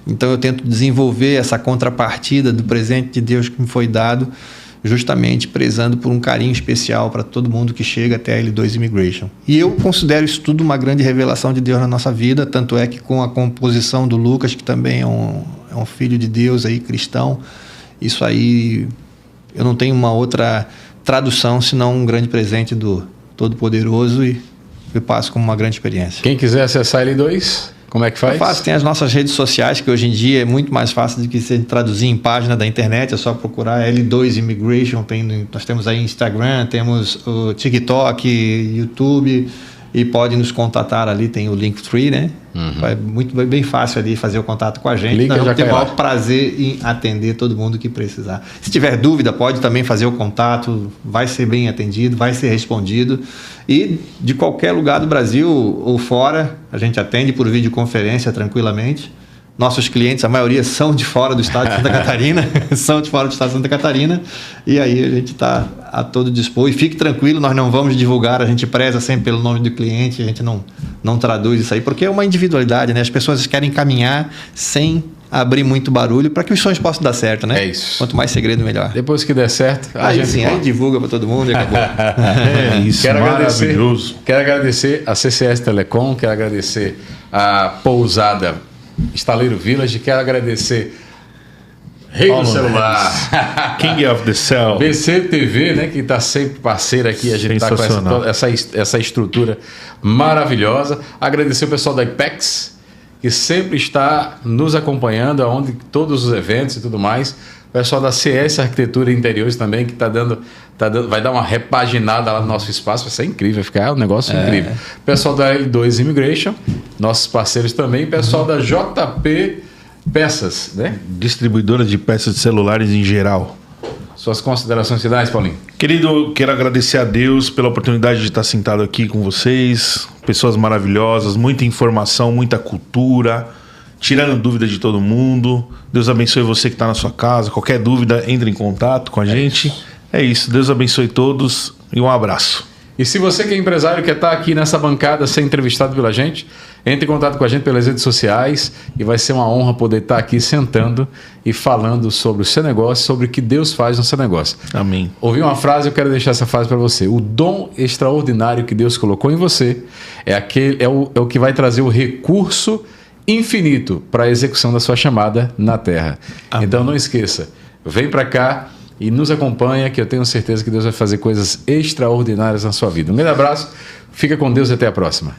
Então eu tento desenvolver essa contrapartida do presente de Deus que me foi dado justamente prezando por um carinho especial para todo mundo que chega até a L2 Immigration. E eu considero isso tudo uma grande revelação de Deus na nossa vida, tanto é que com a composição do Lucas, que também é um filho de Deus aí, cristão, isso aí eu não tenho uma outra tradução senão um grande presente do Todo-Poderoso, e eu passo como uma grande experiência. Quem quiser acessar L2, como é que faz? É fácil, tem as nossas redes sociais, que hoje em dia é muito mais fácil do que se traduzir em página da internet, é só procurar L2 Immigration, nós temos aí Instagram, temos o TikTok, YouTube, e pode nos contatar ali, tem o Linktree, né? Vai bem fácil ali fazer o contato com a gente. Nós vamos ter o maior prazer em atender todo mundo que precisar. Se tiver dúvida, pode também fazer o contato, vai ser bem atendido, vai ser respondido. E de qualquer lugar do Brasil ou fora, a gente atende por videoconferência tranquilamente. Nossos clientes, a maioria são de fora do estado de Santa Catarina, e aí a gente está a todo dispor. E fique tranquilo, nós não vamos divulgar, a gente preza sempre pelo nome do cliente, a gente não traduz isso aí, porque é uma individualidade, né? As pessoas querem caminhar sem abrir muito barulho para que os sonhos possam dar certo, né? É isso. Quanto mais segredo, melhor. Depois que der certo, aí divulga para todo mundo e acabou. É isso, maravilhoso. Quero agradecer a CCS Telecom, quero agradecer a Pousada Estaleiro Village, quero agradecer Rei do Celular, King of the Cell, BC TV, né, que está sempre parceira aqui, a gente está com essa estrutura maravilhosa. Agradecer o pessoal da IPEX, que sempre está nos acompanhando, aonde todos os eventos e tudo mais. O pessoal da CS Arquitetura e Interiores também, que vai dar uma repaginada lá no nosso espaço. Vai ser incrível, vai ficar um negócio incrível. O pessoal da L2 Immigration, nossos parceiros também. O pessoal da JP Peças, né? Distribuidora de peças de celulares em geral. Suas considerações finais, Paulinho? Querido, quero agradecer a Deus pela oportunidade de estar sentado aqui com vocês. Pessoas maravilhosas, muita informação, muita cultura, tirando dúvida de todo mundo. Deus abençoe você que está na sua casa. Qualquer dúvida, entre em contato com a gente. É isso. Deus abençoe todos e um abraço. E se você que é empresário quer estar aqui nessa bancada, ser entrevistado pela gente, entre em contato com a gente pelas redes sociais, e vai ser uma honra poder estar aqui sentando e falando sobre o seu negócio, sobre o que Deus faz no seu negócio. Amém. Ouvi uma frase, eu quero deixar essa frase para você. O dom extraordinário que Deus colocou em você é o que vai trazer o recurso infinito para a execução da sua chamada na terra. Amém. Então não esqueça, vem para cá e nos acompanha, que eu tenho certeza que Deus vai fazer coisas extraordinárias na sua vida. Um grande abraço, fica com Deus e até a próxima.